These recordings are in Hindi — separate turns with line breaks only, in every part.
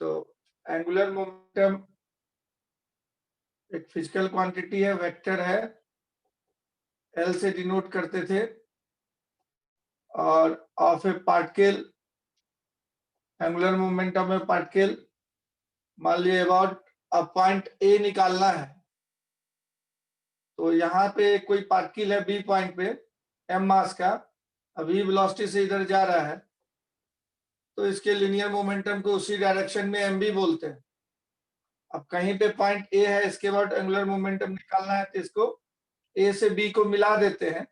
तो एंगुलर मोमेंटम एक फिजिकल क्वांटिटी है, वेक्टर है, एल से डिनोट करते थे, और of a particle, angular momentum में पार्टिकल मान लीजिए अबाउट पॉइंट ए निकालना है, तो यहाँ पे कोई पार्टिकल है बी पॉइंट पे एम मास का, अभी वेलोसिटी से इधर जा रहा है, तो इसके लिनियर मोमेंटम को उसी डायरेक्शन में एम बी बोलते हैं। अब कहीं पे पॉइंट ए है, इसके बाद एंगुलर मोमेंटम निकालना है, तो इसको ए से बी को मिला देते हैं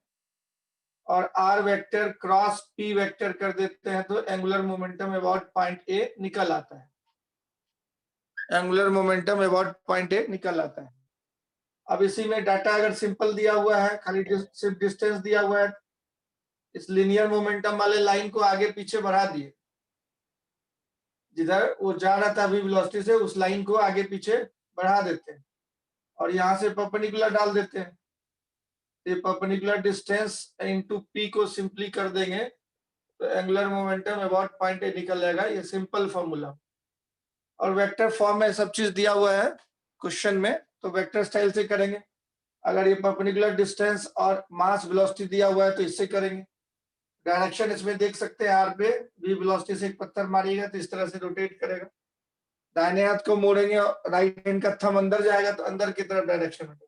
और R vector cross P vector कर देते हैं, तो angular momentum about point A निकल आता है। Angular momentum about point A निकल आता है। अब इसी में डाटा अगर सिंपल दिया हुआ है, खाली सिर्फ डिस्टेंस दिया हुआ है, इस लिनियर मोमेंटम वाले लाइन को आगे पीछे बढ़ा दिए, जिधर वो जा रहा था अभी वेलोसिटी से, उस लाइन को आगे पीछे बढ़ा देते हैं और यहाँ से परपेंडिकुलर डाल देते हैं। ये परपेंडिकुलर डिस्टेंस इनटू पी को सिंपली कर देंगे तो angular momentum about point A निकल जाएगा। ये सिंपल फॉर्मूला, और वेक्टर फॉर्म में सब चीज दिया हुआ है क्वेश्चन में, तो वेक्टर स्टाइल से करेंगे। अगर ये परपेंडिकुलर डिस्टेंस और मास वेलोसिटी दिया हुआ है तो इससे करेंगे। डायरेक्शन इसमें देख सकते हैं, आर पे भी वेलोसिटी से एक पत्थर मारिएगा तो इस तरह से रोटेट करेगा। दाहिने हाथ को मोड़ेंगे, राइट हैंड का थंब अंदर जाएगा तो अंदर की तरफ डायरेक्शन होगा।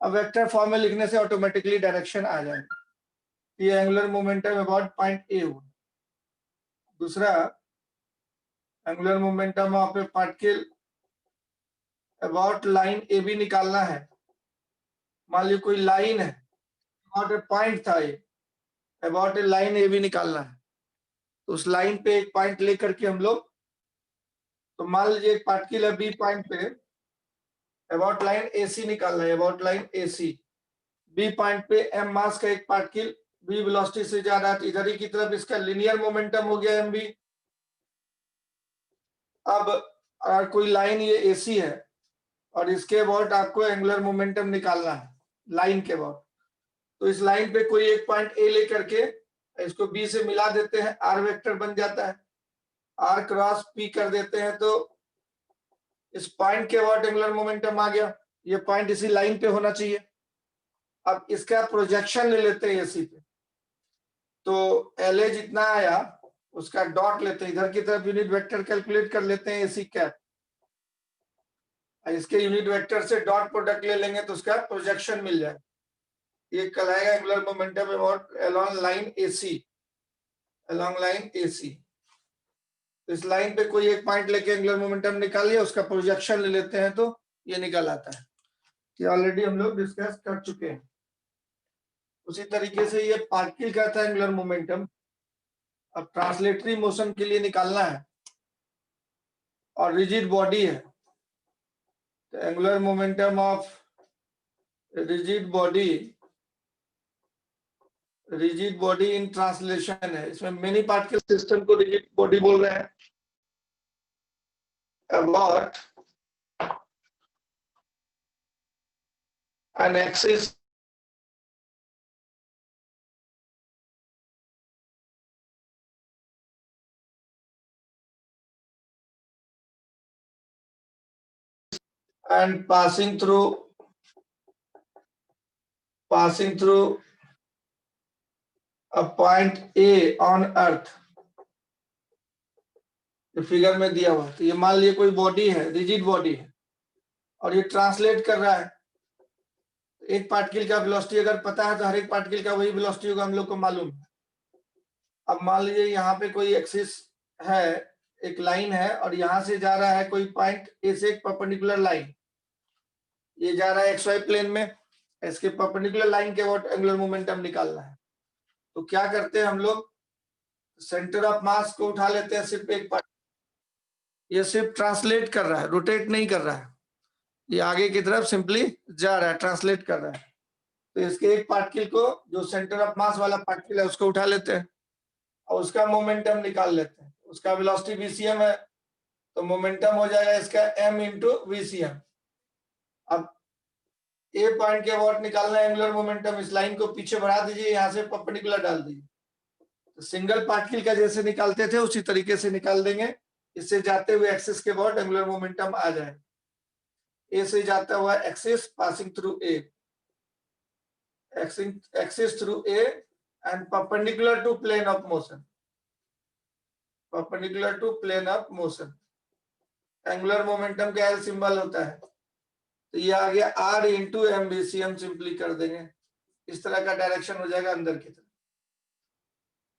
अब वेक्टर फॉर्म में लिखने से ऑटोमेटिकली डायरेक्शन आ जाएगा। ये angular momentum about point A हुआ। दूसरा, angular momentum of a particle about line A B निकालना है। मान लीजिए कोई लाइन है, अबाउट ए पॉइंट था, ये about a line A B निकालना है, तो उस लाइन पे एक पॉइंट लेकर के हम लोग, तो मान लीजिए एक पार्टिकल है बी पॉइंट पे, अबाउट लाइन ए सी निकालना है, about line A C. B point पे एम मास का एक पार्टिकल बी वेलोसिटी से जा रहा है, इधर ही की तरफ इसका लिनियर मोमेंटम हो गया एम बी। अब अगर कोई लाइन ये ए सी है और इसके अबाउट आपको एंगुलर मोमेंटम निकालना है लाइन के अबाउट, तो इस लाइन पे कोई एक पॉइंट ए लेकर के इसको बी से मिला देते हैं, आर वेक्टर बन जाता है, आर क्रॉस पी कर देते हैं, तो इस पॉइंट के अबाउट एंगुलर मोमेंटम आ गया। ये पॉइंट इसी लाइन पे होना चाहिए। अब इसका प्रोजेक्शन ले लेते हैं एसी पे, तो एल ए जितना आया उसका डॉट लेते हैं, इधर की तरफ यूनिट वेक्टर कैलकुलेट कर लेते हैं एसी कैप, इसके यूनिट वेक्टर से डॉट प्रोडक्ट ले लेंगे तो उसका प्रोजेक्शन मिल जाए। ये कहलाएगा angular momentum about along line AC, along line AC. इस लाइन पे कोई एक पॉइंट लेके एंगुलर मोमेंटम निकालिए, उसका प्रोजेक्शन ले लेते हैं तो ये निकल आता है। ये ऑलरेडी हम लोग डिस्कस कर चुके हैं। उसी तरीके से ये पार्टिकल का था एंगुलर मोमेंटम। अब ट्रांसलेटरी मोशन के लिए निकालना है और रिजिड बॉडी है, तो angular momentum of rigid body in translation है। इसमें मेनी पार्टिकल सिस्टम को रिजिड बॉडी बोल रहे हैं। About an axis and passing through a point A on earth, figure में दिया हुआ। तो ये मान लीजिए कोई बॉडी है, रिजिड बॉडी है, और ये ट्रांसलेट कर रहा है। एक पार्टिकल का वेलोसिटी अगर पता है तो हर एक पार्टिकल का वही वेलोसिटी होगा, हम लोग को मालूम है। अब मान लीजिए यहाँ पे कोई एक्सिस है, एक लाइन है, और यहाँ से जा रहा है कोई पॉइंट ए से एक परपेंडिकुलर लाइन, ये जा रहा है एक्स वाई प्लेन में, इसके परपेंडिकुलर लाइन के अबाउट एंगुलर मोमेंटम निकालना है। तो क्या करते हैं हम लोग, सेंटर ऑफ मास को उठा लेते हैं, सिर्फ एक पार्ट, ये सिर्फ ट्रांसलेट कर रहा है, रोटेट नहीं कर रहा है, ये आगे की तरफ सिंपली जा रहा है, ट्रांसलेट कर रहा है। तो इसके एक पार्टिकल को, जो सेंटर ऑफ मास वाला पार्टिकल है, उसको उठा लेते हैं और उसका मोमेंटम निकाल लेते हैं। उसका वेलोसिटी वीसीएम है, तो मोमेंटम हो जाएगा इसका m इंटू वीसीएम। अब ए पॉइंट के अबाउट निकालना है एंगुलर मोमेंटम, इस लाइन को पीछे बढ़ा दीजिए, यहाँ से परपेंडिकुलर डाल दीजिए, तो सिंगल पार्टिकल का जैसे निकालते थे उसी तरीके से निकाल देंगे। इससे जाते हुए एक्सिस के अबाउट एंगुलर मोमेंटम आ जाए, ए से जाता हुआ axis passing through A, axis through A and perpendicular to plane of motion, perpendicular to plane of motion. Angular momentum का एल सिंबल होता है, तो ये आ गया आर इंटू एमबीसीएम, सिंपली कर देंगे, इस तरह का डायरेक्शन हो जाएगा अंदर की तरफ।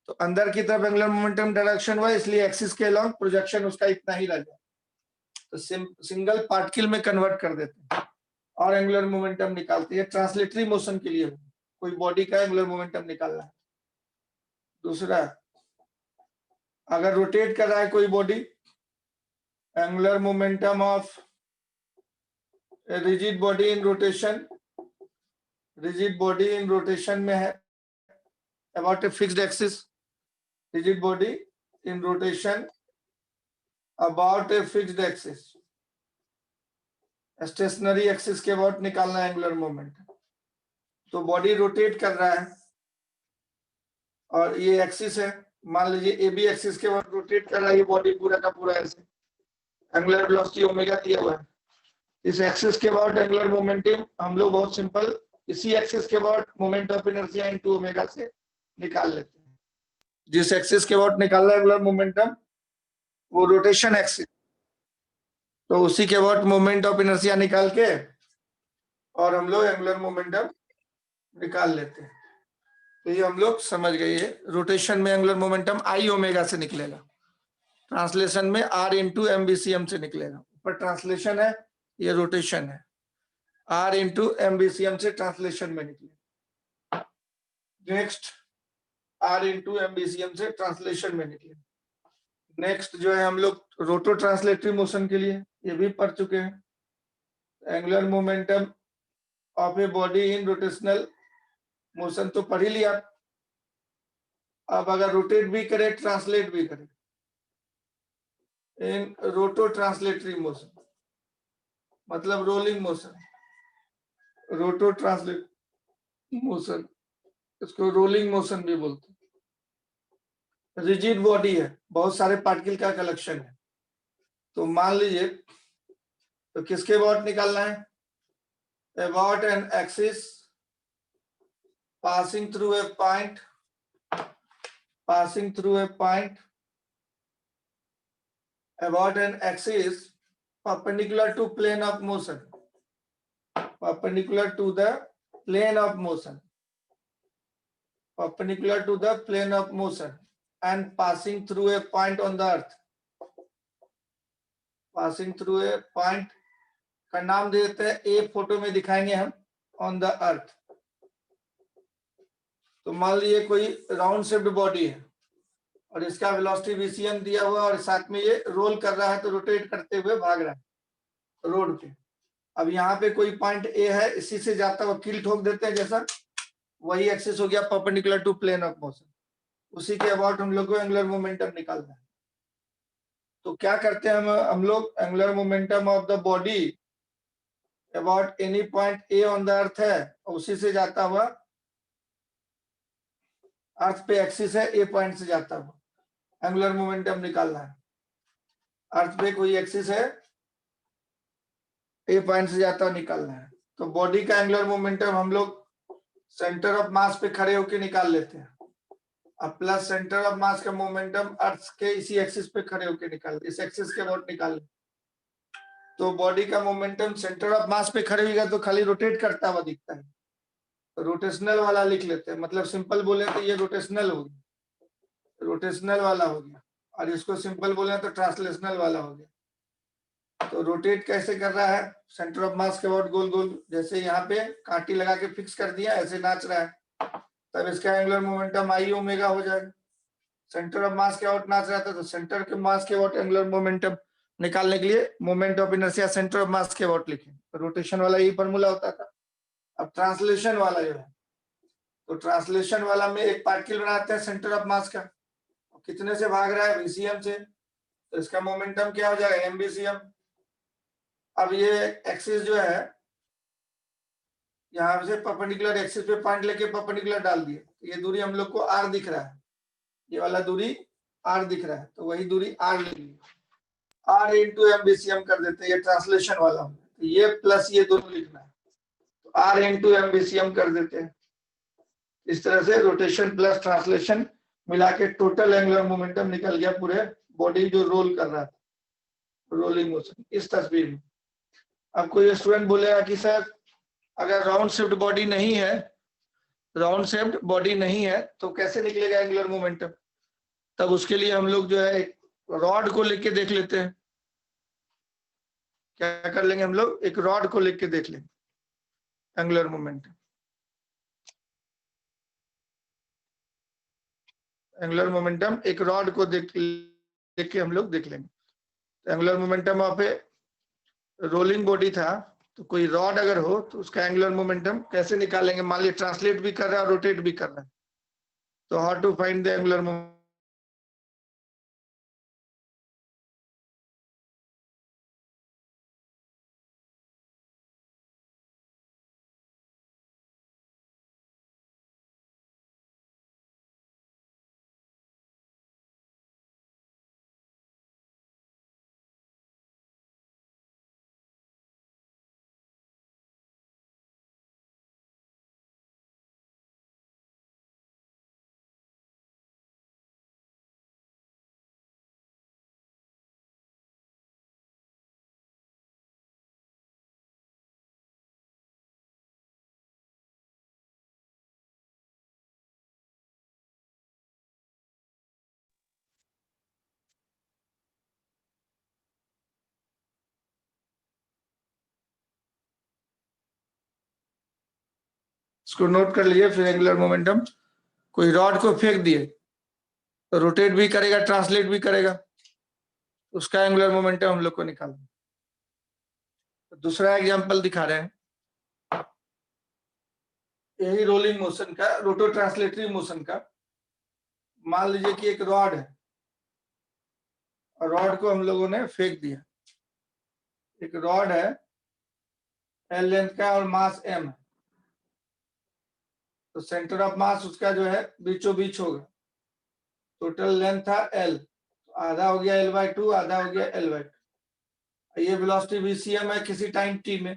तो अंदर की तरफ एंगुलर मोमेंटम डायरेक्शन हुआ, इसलिए एक्सिस के अलॉन्ग प्रोजेक्शन उसका इतना ही रह गया, तो सिंगल पार्टिकल में कन्वर्ट कर देते हैं और एंगुलर मोमेंटम निकालते हैं। ट्रांसलेटरी मोशन के लिए कोई बॉडी का एंगुलर मोमेंटम निकालना है। दूसरा, अगर रोटेट कर रहा है कोई body, angular momentum of rigid body in rotation, rigid body in rotation में है about a fixed axis, rigid body in rotation about a fixed axis, stationary axis के अबाउट निकालना है एंगुलर मोमेंटम। तो बॉडी रोटेट कर रहा है और ये एक्सिस है, मान लीजिए ए बी एक्सिस के अबाउट रोटेट कर रहा है ये बॉडी पूरा का पूरा, ऐसे एंगुलर वेलोसिटी ओमेगा दिया हुआ है। इस एक्सिस के अबाउट एंगुलर मोमेंटम हम लोग बहुत सिंपल इसी एक्सिस के about moment of inertia into omega से निकाल लेते हैं। जिस एक्सिस के अबाउट निकालना है एंगुलर मोमेंटम वो रोटेशन एक्सिस, तो उसी के अबाउट मोमेंट ऑफ इनर्शिया निकाल के और हम लोग एंगुलर मोमेंटम निकाल लेते हैं। तो ये हम लोग समझ गए, ये रोटेशन में एंगुलर मोमेंटम आई ओमेगा से निकलेगा, ट्रांसलेशन में आर इंटू एमबीसीएम से निकलेगा। ऊपर ट्रांसलेशन है, ये रोटेशन है, आर इंटू एमबीसीएम से ट्रांसलेशन में निकले। नेक्स्ट, आर इंटू एमबीसीएम से ट्रांसलेशन में निकले। नेक्स्ट जो है हम लोग रोटो ट्रांसलेटरी मोशन के लिए ये भी पढ़ चुके हैं, angular momentum of a body in rotational motion तो पढ़ ही लिया। अब अगर रोटेट भी करे ट्रांसलेट भी करे, इन रोटो ट्रांसलेटरी मोशन मतलब रोलिंग मोशन, रोटो ट्रांसलेट मोशन, इसको रोलिंग मोशन भी बोलते हैं। रिजिड बॉडी है, बहुत सारे पार्टिकल का कलेक्शन है, तो मान लीजिए तो किसके अबाउट निकालना है, about an axis passing through a point, passing through a point about an axis perpendicular to plane of motion, perpendicular to the plane of motion, perpendicular to the plane of motion and passing through a point on the earth, passing through a point का नाम दे देते हैं, ए फोटो में दिखाएंगे हम, ऑन द अर्थ। तो मान लीजिए कोई राउंड शेप्ड बॉडी है और इसका वेलोसिटी वीसीएम दिया हुआ और साथ में ये रोल कर रहा है, तो रोटेट करते हुए भाग रहा है रोड पे। अब यहाँ पे कोई पॉइंट ए है, इसी से जाता हुआ कील ठोक देते हैं, जैसा वही एक्सिस हो गया perpendicular to plane of motion, उसी के अबाउट हम लोग को एंगुलर मोमेंटम निकालना है। तो क्या करते हैं हम लोग, angular momentum of the body about any point A on the earth है, और उसी से जाता हुआ अर्थ पे एक्सिस है, ए पॉइंट से जाता हुआ एंगुलर मोमेंटम निकालना है। अर्थ पे कोई एक्सिस है, ए पॉइंट से जाता हुआ निकालना है। तो बॉडी का एंगुलर मोमेंटम हम लोग सेंटर ऑफ मास पे खड़े होकर निकाल लेते हैं, अब प्लस सेंटर ऑफ मास का मोमेंटम अर्थ के इसी एक्सिस पे खड़े होकर निकाल, इस एक्सिस के अबाउट निकाल। तो बॉडी का मोमेंटम सेंटर ऑफ मास पे खड़े होगा तो खाली रोटेट करता हुआ दिखता है, तो रोटेशनल वाला लिख लेते हैं, मतलब सिंपल बोले तो ये रोटेशनल हो गया, रोटेशनल वाला हो गया, और इसको सिंपल बोले तो ट्रांसलेशनल वाला हो गया। तो रोटेट कैसे कर रहा है, सेंटर ऑफ मास के अबाउट गोल गोल, जैसे यहाँ पे कांटी लगा के फिक्स कर दिया, ऐसे नाच रहा है, तब इसका एंगुलर मोमेंटम आई ओमेगा हो जाएगा। सेंटर ऑफ मास के अबाउट नाच रहा था, तो सेंटर के मास के अबाउट एंगुलर मोमेंटम निकालने के लिए moment of inertia centre of mass के अबाउट लिखे, तो रोटेशन वाला यही फॉर्मूला होता था। अब ट्रांसलेशन वाला जो है, तो ट्रांसलेशन वाला में एक पार्टिकल बनाते हैं सेंटर ऑफ मास का, कितने से भाग रहा है, वीसीएम से, तो इसका मोमेंटम क्या हो जाएगा, एमबीसीएम। अब ये एक्सिस जो है यहाँ से परपेंडिकुलर एक्सिस पे पॉइंट लेके परपेंडिकुलर डाल दिए, ये दूरी हम लोग को आर दिख रहा है, ये वाला दूरी आर दिख रहा है, तो वही दूरी आर ले ली। R इंटू एमबीसीएम कर देते हैं, ये ट्रांसलेशन वाला, तो ये प्लस ये दोनों लिखना है, तो R इंटू एमबीसीएम कर देते हैं। इस तरह से रोटेशन प्लस ट्रांसलेशन मिला के टोटल एंगुलर मोमेंटम निकल गया पूरे बॉडी जो रोल कर रहा था, रोलिंग मोशन इस तस्वीर में। अब कोई स्टूडेंट बोलेगा कि सर अगर राउंड शेप्ड बॉडी नहीं है, राउंड शेप्ड बॉडी नहीं है तो कैसे निकलेगा एंगुलर मोमेंटम? तब उसके लिए हम लोग जो है एक रॉड को लेके देख लेते हैं। क्या कर लेंगे हम लोग, एक रॉड को लेके देख लेंगे एंगुलर मोमेंटम। एंगुलर मोमेंटम एक रॉड को देख के हम लोग देख लेंगे। Angular momentum of A rolling body था, तो कोई रॉड अगर हो तो उसका एंगुलर मोमेंटम कैसे निकालेंगे? मान लीजिए ट्रांसलेट भी कर रहा है और रोटेट भी कर रहा है, तो how to find the angular momentum? इसको नोट कर लिए। फिर एंगुलर मोमेंटम, कोई रॉड को फेंक दिए तो रोटेट भी करेगा, ट्रांसलेट भी करेगा, उसका एंगुलर मोमेंटम हम लोग को निकालना। तो दूसरा एग्जांपल दिखा रहे हैं, यही रोलिंग मोशन का, रोटो ट्रांसलेटरी मोशन का। मान लीजिए कि एक रॉड है और रॉड को हम लोगों ने फेंक दिया। एक रॉड है एल लेंथ का और मास एम है, तो सेंटर ऑफ मास उसका जो है बीचों बीच होगा। टोटल लेंथ था एल, तो आधा हो गया एल बाई टू, आधा हो गया एल बाई टू। ये वेलोसिटी वीसीएम है किसी टाइम टी में,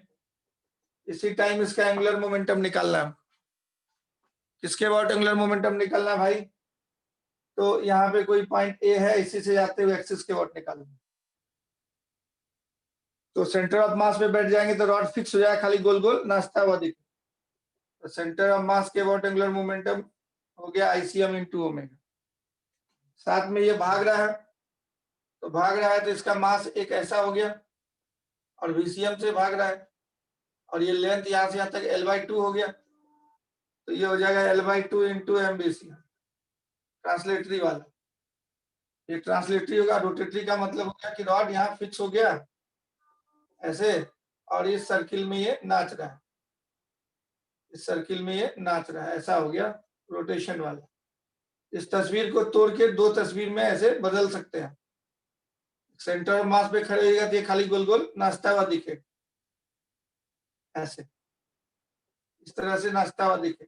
इसी टाइम इसका एंगुलर मोमेंटम निकालना है। किसके अबाउट एंगुलर मोमेंटम निकालना है भाई? तो यहाँ पे कोई पॉइंट ए है, इसी से जाते हुए एक्सिस के अबाउट निकालेंगे। तो सेंटर ऑफ मास पे बैठ जाएंगे तो रॉड फिक्स हो जाएगा, खाली गोल गोल नाचता हुआ दिखे। तो सेंटर ऑफ मास के अबाउट एंगुलर मोमेंटम हो गया आईसीएम इंटू ओमेगा। साथ में ये भाग रहा है, तो भाग रहा है तो इसका मास एक ऐसा हो गया और वीसीएम से भाग रहा है, और ये लेंथ यहाँ से यहाँ तक एल बाई टू हो गया, तो ये हो जाएगा L by two into MBC, translatory वाला। ये ट्रांसलेटरी होगा। रोटेटरी का मतलब हो गया कि रॉड यहाँ फिक्स हो गया ऐसे, और इस सर्किल में ये नाच रहा है, इस सर्किल में ये नाच रहा है, ऐसा हो गया रोटेशन वाला। इस तस्वीर को तोड़ के दो तस्वीर में ऐसे बदल सकते हैं। सेंटर ऑफ मास पे खड़े होगा तो ये खाली गोल गोल नाचता हुआ दिखे, ऐसे इस तरह से नाचता हुआ दिखे।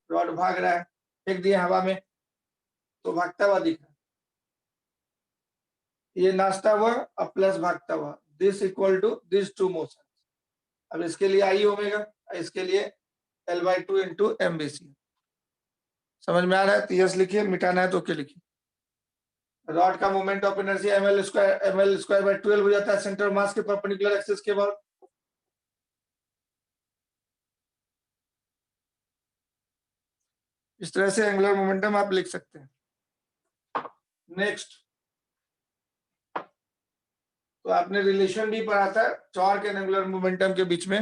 रॉड भाग रहा है, फेंक दिए हवा में तो भागता हुआ दिख रहा है। ये नाचता हुआ और प्लस भागता हुआ, this equal to this to motion. अब इसके लिए आई ओमेगा, इसके लिए L by two into MBC. समझ में आ रहा है? तो यस लिखिए, मिटाना है तो ओके लिखिए। रॉड का moment of inertia ML square by 12 हो जाता है सेंटर मास के परपेंडिकुलर एक्सिस के बाद। इस तरह से एंगुलर मोमेंटम आप लिख सकते हैं। नेक्स्ट, तो आपने रिलेशन भी पढ़ा था टॉर्क एंड एंगुलर मोमेंटम के बीच में।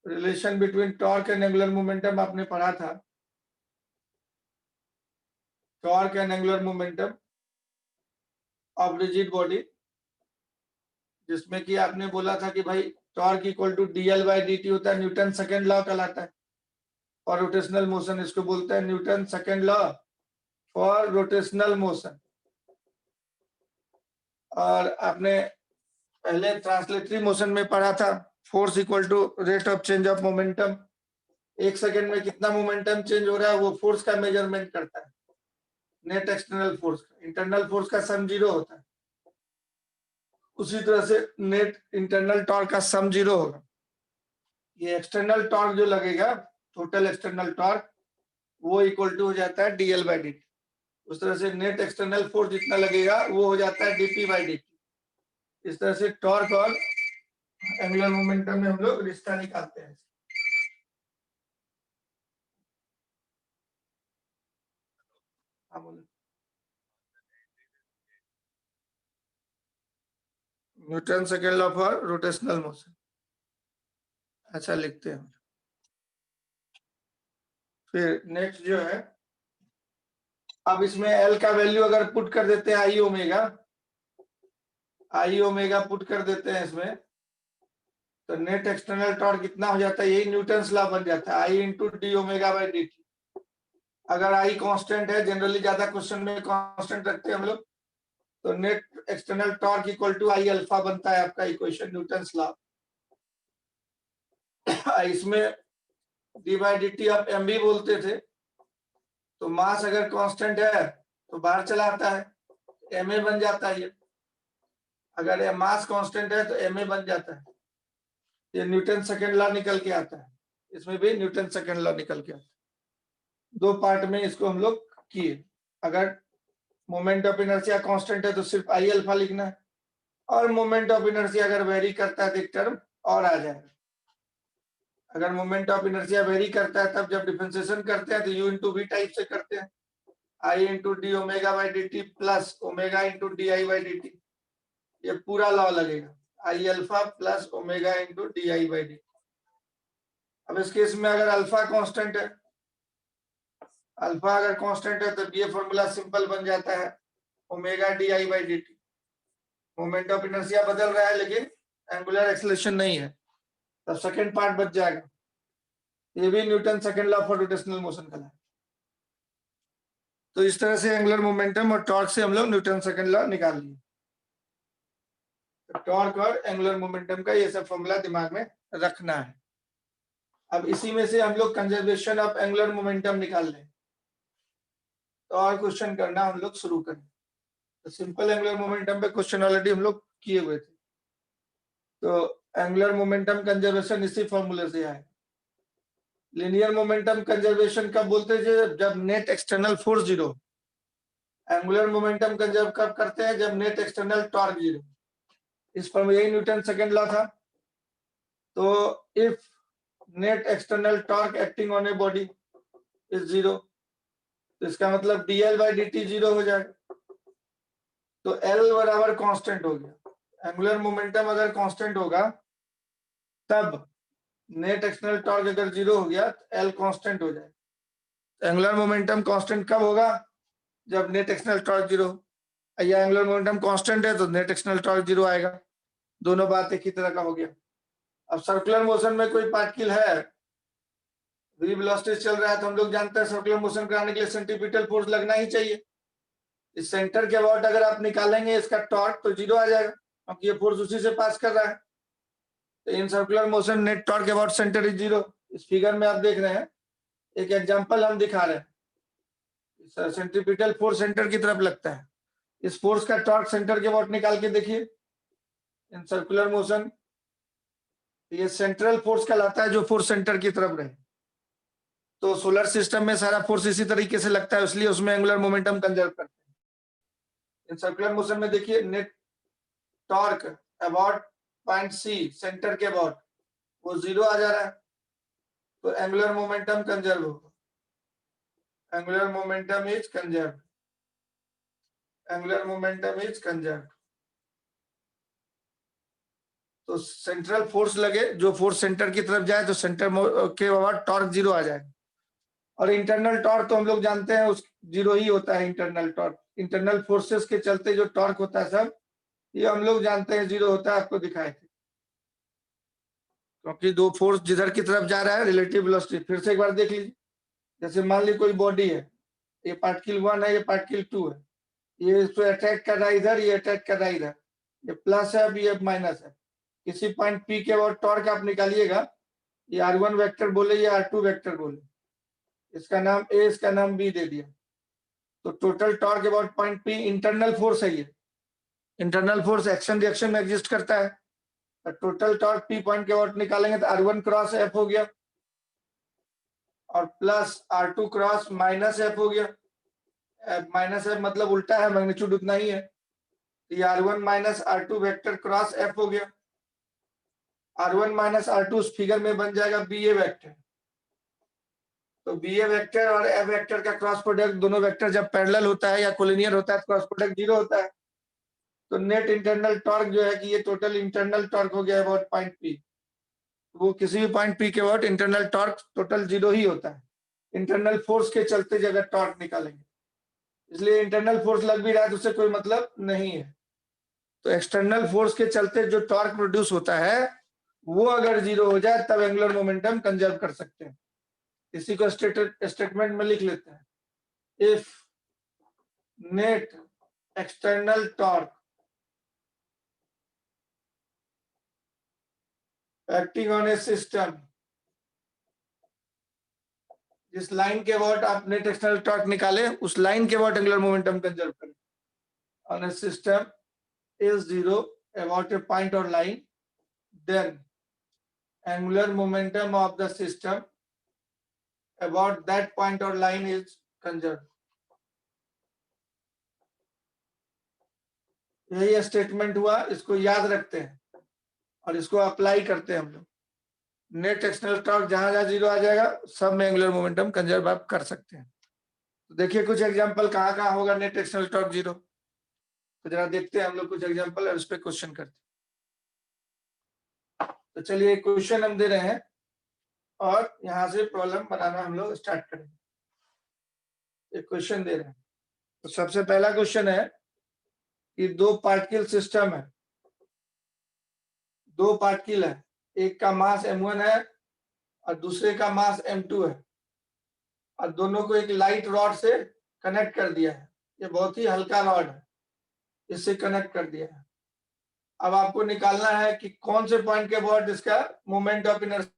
Relation between torque and angular momentum आपने पढ़ा था। Torque and angular momentum of rigid body, जिसमें कि आपने बोला था कि भाई torque equal to DL by D होता है, न्यूटन सेकेंड लॉ कहलाता है। और रोटेशनल मोशन इसको बोलते हैं Newton second law for rotational motion. और आपने पहले ट्रांसलेटरी मोशन में पढ़ा था force equal to rate of change of momentum. एक सेकेंड में कितना मोमेंटम चेंज हो रहा है वो फोर्स का मेजरमेंट करता है, net external force. Internal force का सम जीरो होता है, उसी तरह से नेट इंटरनल टॉर्क का सम 0 होगा। ये एक्सटर्नल टॉर्क जो लगेगा, टोटल एक्सटर्नल टॉर्क, वो इक्वल टू हो जाता है dl/dt। उस तरह से नेट एक्सटर्नल फोर्स जितना लगेगा वो हो जाता है dp/dt। इस तरह से टॉर्क और एंगुलर मोमेंटम में हम लोग रिश्ता निकालते हैं। Newton second law for rotational motion, ऐसा लिखते हैं। फिर नेक्स्ट जो है, अब इसमें एल का वैल्यू अगर पुट कर देते हैं आई ओमेगा पुट कर देते हैं इसमें, तो नेट एक्सटर्नल टॉर्क कितना हो जाता है, यही न्यूटन्स लॉ बन जाता है, I into D omega by D T. अगर आई कांस्टेंट है, जनरली ज्यादा क्वेश्चन में कांस्टेंट रखते हैं हम लोग, तो net external torque equal to I alpha बनता है आपका इक्वेशन न्यूटन्स लॉ। इसमें डी बाई डी टी आप एम बी बोलते थे, तो मास अगर कांस्टेंट है तो बाहर चला आता है, एम ए बन जाता है। ये अगर मास कांस्टेंट है तो एम ए बन जाता है। ये न्यूटन सेकेंड लॉ निकल के आता है, इसमें भी न्यूटन सेकेंड लॉ निकल के आता है। दो पार्ट में इसको हम लोग किए। अगर मोमेंट ऑफ इनर्शिया कांस्टेंट है तो सिर्फ आई अल्फा लिखना है, और मोमेंट ऑफ इनर्शिया अगर वेरी करता है तो एक टर्म और आ जाएगा। अगर मोमेंट ऑफ इनर्शिया वेरी करता है तब जब डिफरेंशिएशन करते हैं तो यू इंटू वी टाइप से करते हैं, I into D omega by D T plus omega into D I by D T. ये पूरा लॉ लगेगा, I alpha plus omega into D I by D. अब इस केस में अगर अल्फा कांस्टेंट है, अल्फा अगर कांस्टेंट है तो ये फॉर्मूला सिंपल बन जाता है, omega D I by D T. Moment of inertia बदल रहा है लेकिन एंगुलर एक्सेलरेशन नहीं है, तब सेकेंड पार्ट बच जाएगा। ये भी Newton second law for rotational motion का है। तो इस तरह से एंगुलर मोमेंटम और टॉर्क से हम लोग न्यूटन सेकेंड लॉ निकाल लिए। तो टॉर्क और एंगुलर मोमेंटम का ये सब फॉर्मूला दिमाग में रखना है। अब इसी में से हम लोग कंजर्वेशन ऑफ एंगुलर मोमेंटम निकाल लें, तो और क्वेश्चन करना हम लोग शुरू करें। तो सिंपल एंगुलर मोमेंटम पे क्वेश्चन ऑलरेडी हम लोग किए हुए थे। तो एंगुलर मोमेंटम कंजर्वेशन इसी फॉर्मूले से आए। लिनियर मोमेंटम कंजर्वेशन कब बोलते हैं, जब net external force 0। Angular momentum conserve कब करते हैं, जब नेट एक्सटर्नल टॉर्क 0। इस पर यही न्यूटन सेकेंड लॉ था। तो if net external torque acting on a body is 0, तो इसका मतलब dl बाई dt 0 हो जाएगा। तो L बराबर कांस्टेंट हो गया। एंगुलर मोमेंटम अगर कांस्टेंट होगा तब नेट एक्सटर्नल टॉर्क अगर 0 हो गया तो L कांस्टेंट हो जाएगा। एंगुलर मोमेंटम कांस्टेंट कब होगा, जब नेट एक्सटर्नल टॉर्क 0। या एंगुलर मोमेंटम कांस्टेंट है तो नेट एक्सटर्नल टॉर्क 0 आएगा। दोनों बात एक ही तरह का हो गया। अब सर्कुलर मोशन में कोई पार्टिकल है, v वेलोसिटी चल रहा है, तो हम लोग जानते हैं सर्कुलर मोशन कराने के लिए सेंट्रीपिटल फोर्स लगना ही चाहिए। इस सेंटर के अबाउट अगर आप निकालेंगे इसका टॉर्क तो 0 आ जाएगा, क्योंकि ये फोर्स उसी से पास कर रहा है। तो in circular motion net torque about centre is 0। इस फिगर में आप देख रहे हैं, एक एग्जांपल हम दिखा रहे हैं। सेंट्रीपिटल फोर्स सेंटर की तरफ लगता है, इस फोर्स का टॉर्क सेंटर के अबाउट निकाल के देखिए। इन सर्कुलर मोशन ये सेंट्रल फोर्स कहलाता है, जो फोर्स सेंटर की तरफ रहे। तो सोलर सिस्टम में सारा फोर्स इसी तरीके से लगता है, इसलिए उसमें एंगुलर मोमेंटम कंजर्व करते हैं। इन सर्कुलर मोशन में देखिए net torque about point C centre के अबाउट वो 0 आ जा रहा है, तो एंगुलर मोमेंटम कंजर्व होगा। Angular momentum is conserve, angular momentum is conserve. तो सेंट्रल फोर्स लगे, जो फोर्स सेंटर की तरफ जाए तो सेंटर के अबाउट टॉर्क 0 आ जाए। और इंटरनल टॉर्क तो हम लोग जानते हैं उस 0 ही होता है। इंटरनल टॉर्क इंटरनल फोर्सेस के चलते जो टॉर्क होता है सब ये हम लोग जानते हैं 0 होता है, आपको दिखाए थे। क्योंकि दो फोर्स जिधर की तरफ जा रहा है रिलेटिव वेलोसिटी, फिर से एक बार देख लीजिए। जैसे मान ली कोई बॉडी है, ये पार्टिकल 1 है, ये पार्टिकल 2 है, ये इसको अटैक कर रहा है इधर, ये अटैक कर रहा है इधर, ये प्लस है, अब ये माइनस है। किसी पॉइंट पी के बाद टॉर्क आप निकालिएगा, ये r1 वेक्टर बोले, ये r2 वेक्टर बोले, इसका नाम ए, इसका नाम बी दे दिया। तो total torque about point P internal force है ये। इंटरनल फोर्स एक्शन रिएक्शन में एग्जिस्ट करता है। तो टोटल टॉर्क P पॉइंट के वॉट निकालेंगे तो R1 क्रॉस F हो गया और plus R2 cross minus F हो गया। माइनस F मतलब उल्टा है, मैग्नीट्यूड उतना ही है। तो ये R1 minus R2 vector cross F हो गया। R1 माइनस R2 उस फिगर में बन जाएगा BA वेक्टर। तो BA वेक्टर और F वेक्टर का क्रॉस प्रोडक्ट, दोनों वेक्टर जब पैरेलल होता है या कोलिनियर होता है तो क्रॉस प्रोडक्ट 0 होता है। तो नेट इंटरनल टॉर्क जो है कि ये टोटल इंटरनल टॉर्क हो गया अबाउट पॉइंट P। वो किसी भी पॉइंट P के अबाउट इंटरनल टॉर्क टोटल 0 ही होता है। इंटरनल फोर्स के चलते जगह टॉर्क निकालेंगे, इसलिए इंटरनल फोर्स लग भी रहा है तो उससे कोई मतलब नहीं है। तो एक्सटर्नल फोर्स के चलते जो टॉर्क प्रोड्यूस होता है वो अगर 0 हो जाए तब एंगुलर मोमेंटम कंजर्व कर सकते हैं। इसी को स्टेटमेंट में लिख लेते हैं, if net external torque acting on A system, जिस लाइन के अबाउट आप नेट एक्सटर्नल टॉर्क निकाले उस लाइन के अबाउट एंगुलर मोमेंटम कंजर्व करें on A system is 0 about a point or line, then angular momentum of the system about that point or line is conserved. यही स्टेटमेंट हुआ, इसको याद रखते हैं और इसको अप्लाई करते हैं हम लोग। नेट एक्सटर्नल टॉर्क जहां जहां 0 आ जाएगा सब में एंगुलर मोमेंटम कंजर्व आप कर सकते हैं। तो देखिए कुछ एग्जांपल कहाँ कहाँ होगा नेट एक्सटर्नल टॉर्क 0, तो जरा देखते हैं हम लोग कुछ एग्जांपल और उस पर क्वेश्चन करते हैं। तो चलिए क्वेश्चन हम दे रहे हैं और यहाँ से प्रॉब्लम बनाना हम लोग स्टार्ट करेंगे। एक क्वेश्चन दे रहे हैं, तो सबसे पहला क्वेश्चन है कि दो पार्टिकल सिस्टम है, दो पार्टिकल है, एक का मास m1 है और दूसरे का मास m2 है और दोनों को एक लाइट रॉड से कनेक्ट कर दिया है। ये बहुत ही हल्का रॉड है, इससे कनेक्ट कर दिया है। अब आपको निकालना है कि कौन से पॉइंट के अबाउट इसका मोमेंट ऑफ इनर्शिया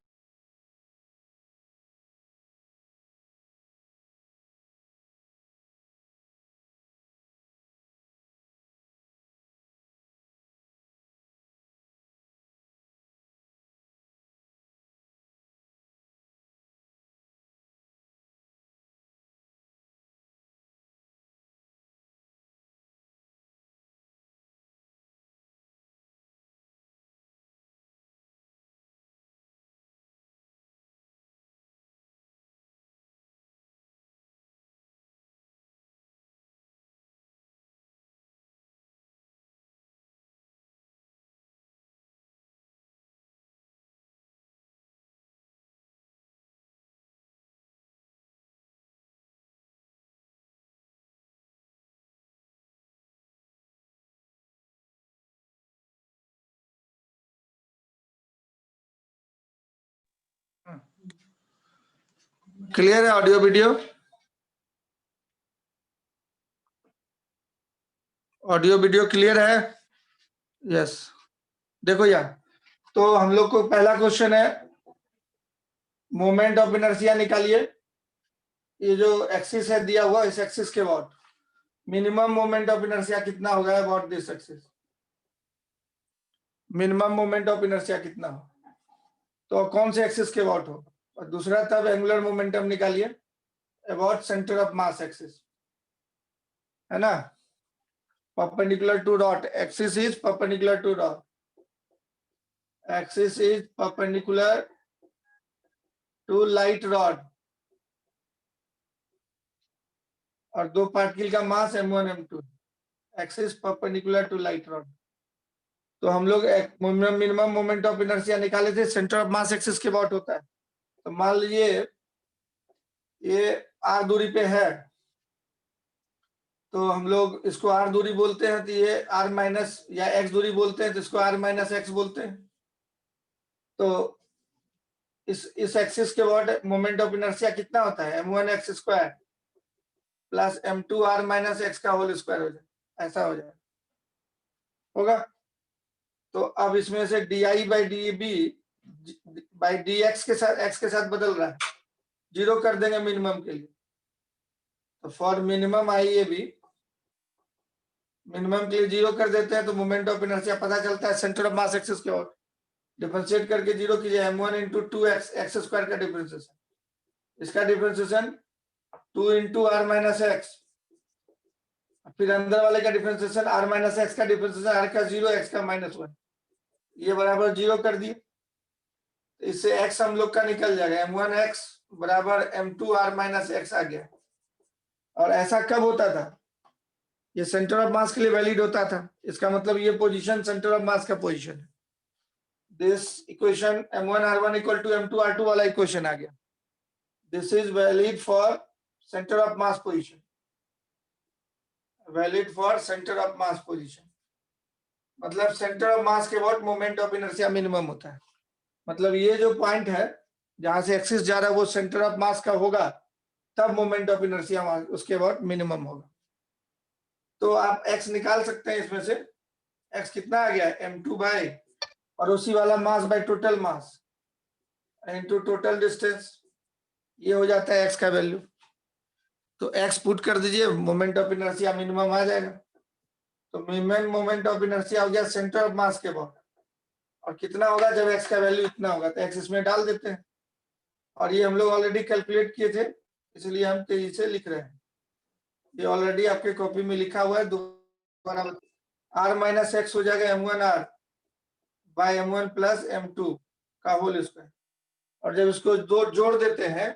क्लियर है? Audio video, audio video clear है? यस। देखो यार, तो हम लोग को पहला क्वेश्चन है मोमेंट ऑफ इनर्शिया निकालिए। ये जो एक्सिस है दिया हुआ, इस एक्सिस के about minimum moment of inertia कितना होगा about this axis, minimum moment of inertia कितना हो, तो कौन से एक्सिस के अबाउट हो। और दूसरा तब एंगुलर मोमेंटम निकालिए about centre of mass axis, है ना, perpendicular to dot, axis is perpendicular to dot, axis is perpendicular to light rod और दो पार्टिकल का mass m1 m2, axis perpendicular to light rod. तो हम लोग मिनिमम मोमेंट ऑफ इनर्शिया निकाले थे, सेंटर ऑफ मास एक्सिस के अबाउट होता है। तो मान लीजिए ये r दूरी पे है, तो हम लोग इसको r दूरी बोलते हैं, तो ये r माइनस या x दूरी बोलते हैं तो इसको r माइनस x बोलते हैं। तो इस एक्सिस के अबाउट मोमेंट ऑफ इनर्शिया कितना होता है, m1 x square plus m2 r minus x का होल स्क्वायर हो जाए, ऐसा हो जाए होगा। तो अब इसमें से di by db by dx के साथ x के साथ बदल रहा है, 0 कर देंगे मिनिमम के लिए। तो for minimum I A B minimum के लिए 0 कर देते हैं तो मोमेंट ऑफ इनर्शिया पता चलता है सेंटर ऑफ मास एक्सिस के और डिफरेंशिएट करके 0 कीजिए m1 into 2x x square का डिफरेंशिएशन, इसका differentiation 2 into r minus x, फिर अंदर वाले का डिफरेंशिएशन r माइनस एक्स का डिफरेंशिएशन r का 0 x का -1, ये बराबर 0 कर दिए। इससे x हम लोग का निकल जाएगा, m1x बराबर m2 r माइनस एक्स आ गया। और ऐसा कब होता था? ये सेंटर ऑफ मास के लिए वैलिड होता था, इसका मतलब ये पोजीशन सेंटर ऑफ मास का पोजीशन है। This equation m1r1 equal to m2r2 वाला इक्वेशन आ गया। This is valid for centre of mass position, valid for centre of mass position, मतलब सेंटर ऑफ मास के बाद मोमेंट ऑफ इनर्शिया मिनिमम होता है। मतलब ये जो पॉइंट है जहां से एक्सिस जा रहा है वो सेंटर ऑफ मास का होगा, तब मोमेंट ऑफ इनर्शिया उसके बाद मिनिमम होगा। तो आप x निकाल सकते हैं इसमें से, x कितना आ गया m2 बाय पड़ोसी वाला mass by total mass into total distance, ये हो जाता है x का वैल्यू। तो x पुट कर दीजिए, मोमेंट ऑफ इनर्शिया मिनिमम आ जाएगा। तो मिनिमम मोमेंट ऑफ इनर्शिया हो गया सेंटर ऑफ मास के बाद, और कितना होगा जब x का वैल्यू इतना होगा तो x इसमें डाल देते हैं, और ये हम लोग ऑलरेडी कैलकुलेट किए थे इसलिए हम तेजी से लिख रहे हैं। ये ऑलरेडी आपके कॉपी में लिखा हुआ है, दोबारा r माइनस एक्स हो जाएगा m1r bye m1 plus m2 का होल स्क्वायर, और जब इसको दो जोड़ देते हैं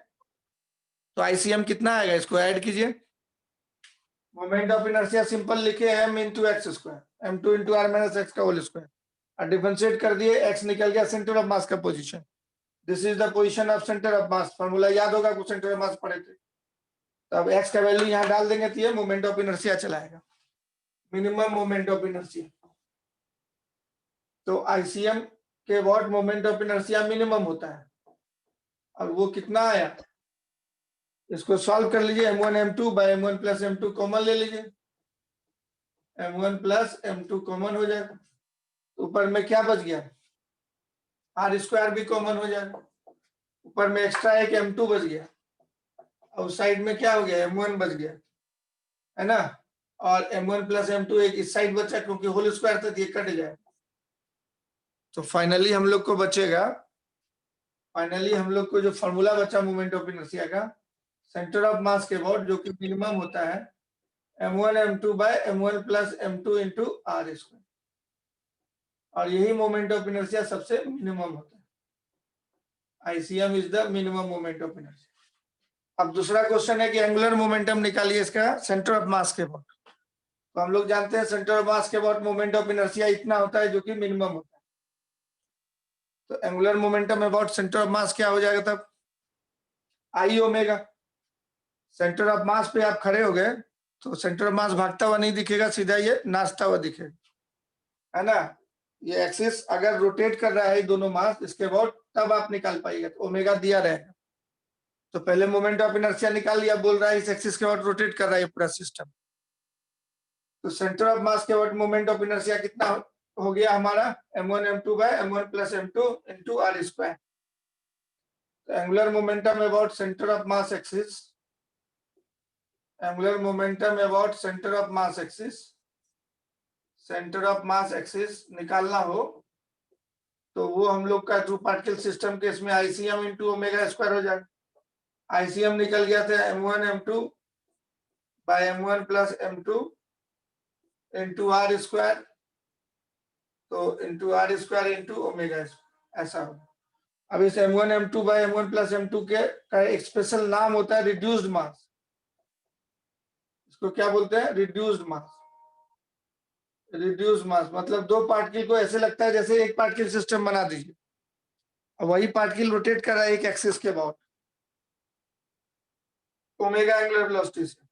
तो ICM कितना आएगा, इसको ऐड कीजिए। मोमेंट ऑफ इनर्शिया सिंपल लिखे m into x square m2 into r minus x का होल स्क्वायर, और डिफरेंशिएट कर दिए, x निकल गया सेंटर ऑफ मास का position. This is the position of centre of mass, formula याद होगा, कुछ सेंटर ऑफ मास पढ़े थे। तो अब x का वैल्यू यहाँ डाल देंगे तो ये मोमेंट ऑफ इनर्शिया चलाएगा, मिनिमम मोमेंट ऑफ इनर्शिया। तो ICM के बाद मोमेंट ऑफ इनर्शिया मिनिमम होता है, और वो कितना आया, इसको सॉल्व कर लीजिए, m1 m2 by m1 plus m2 common ले लीजिए, m1 प्लस m2 कॉमन हो जाएगा, ऊपर में क्या बच गया, r स्क्वायर भी कॉमन हो जाएगा, ऊपर में एक्स्ट्रा एक m2 बच गया, और साइड में क्या हो गया, m1 बच गया, है ना, और m1 प्लस m2 एक इस साइड बचा क्योंकि होल स्क्वायर था, ये कट जाएगा। तो फाइनली हम लोग को बचेगा, फाइनली हम लोग को जो फॉर्मूला बचा मोमेंट ऑफ इनर्शिया का सेंटर ऑफ मास के बाद, जो कि मिनिमम होता है m1 m2 by m1 plus m2 into r square, और यही मोमेंट ऑफ इनर्शिया सबसे मिनिमम होता है। ICM is the minimum moment of inertia. अब दूसरा क्वेश्चन है कि एंगुलर मोमेंटम निकालिए इसका सेंटर ऑफ मास के बाद। तो हम लोग जानते हैं सेंटर ऑफ मास के बाद मोमेंट ऑफ इनर्शिया इतना होता है जो कि मिनिमम होता है। तो angular momentum about centre of मास क्या हो जाएगा तब, आई ओमेगा। सेंटर ऑफ मास पे आप खड़े हो गए तो सेंटर ऑफ मास भागता हुआ नहीं दिखेगा, सीधा ये नाचता हुआ दिखेगा, है ना। ये एक्सिस अगर रोटेट कर रहा है दोनों मास, इसके बाद तब आप निकाल पाइएगा, तो ओमेगा दिया रहेगा। तो पहले मोमेंट ऑफ इनर्शिया निकाल लिया, बोल रहा है इस एक्सिस के बाद रोटेट कर रहा है पूरा सिस्टम। तो सेंटर ऑफ मास के बाद मोमेंट ऑफ इनर्शिया कितना हो गया हमारा, m1 m2 by m1 plus m2 into r square. तो angular momentum about centre of mass axis, angular momentum about centre of mass axis, centre of mass axis निकालना हो तो वो हम लोग का टू पार्टिकल सिस्टम के इसमें ICM इंटू ओमेगा स्क्वायर हो जाएगा। ICM निकल गया था m1 m2 by m1 plus m2 into r square, तो into r square into omega, ऐसा होगा। अब इस m1 m2 by m1 plus m2 के का एक स्पेशल नाम होता है रिड्यूस्ड मास। इसको क्या बोलते हैं, रिड्यूस्ड मास। रिड्यूस्ड मास मतलब दो पार्टिकल को ऐसे लगता है जैसे एक पार्टिकल सिस्टम बना दीजिए, वही पार्टिकल रोटेट कर रहा है एक एक्सिस के बाद ओमेगा एंगुलर वेलोसिटी से।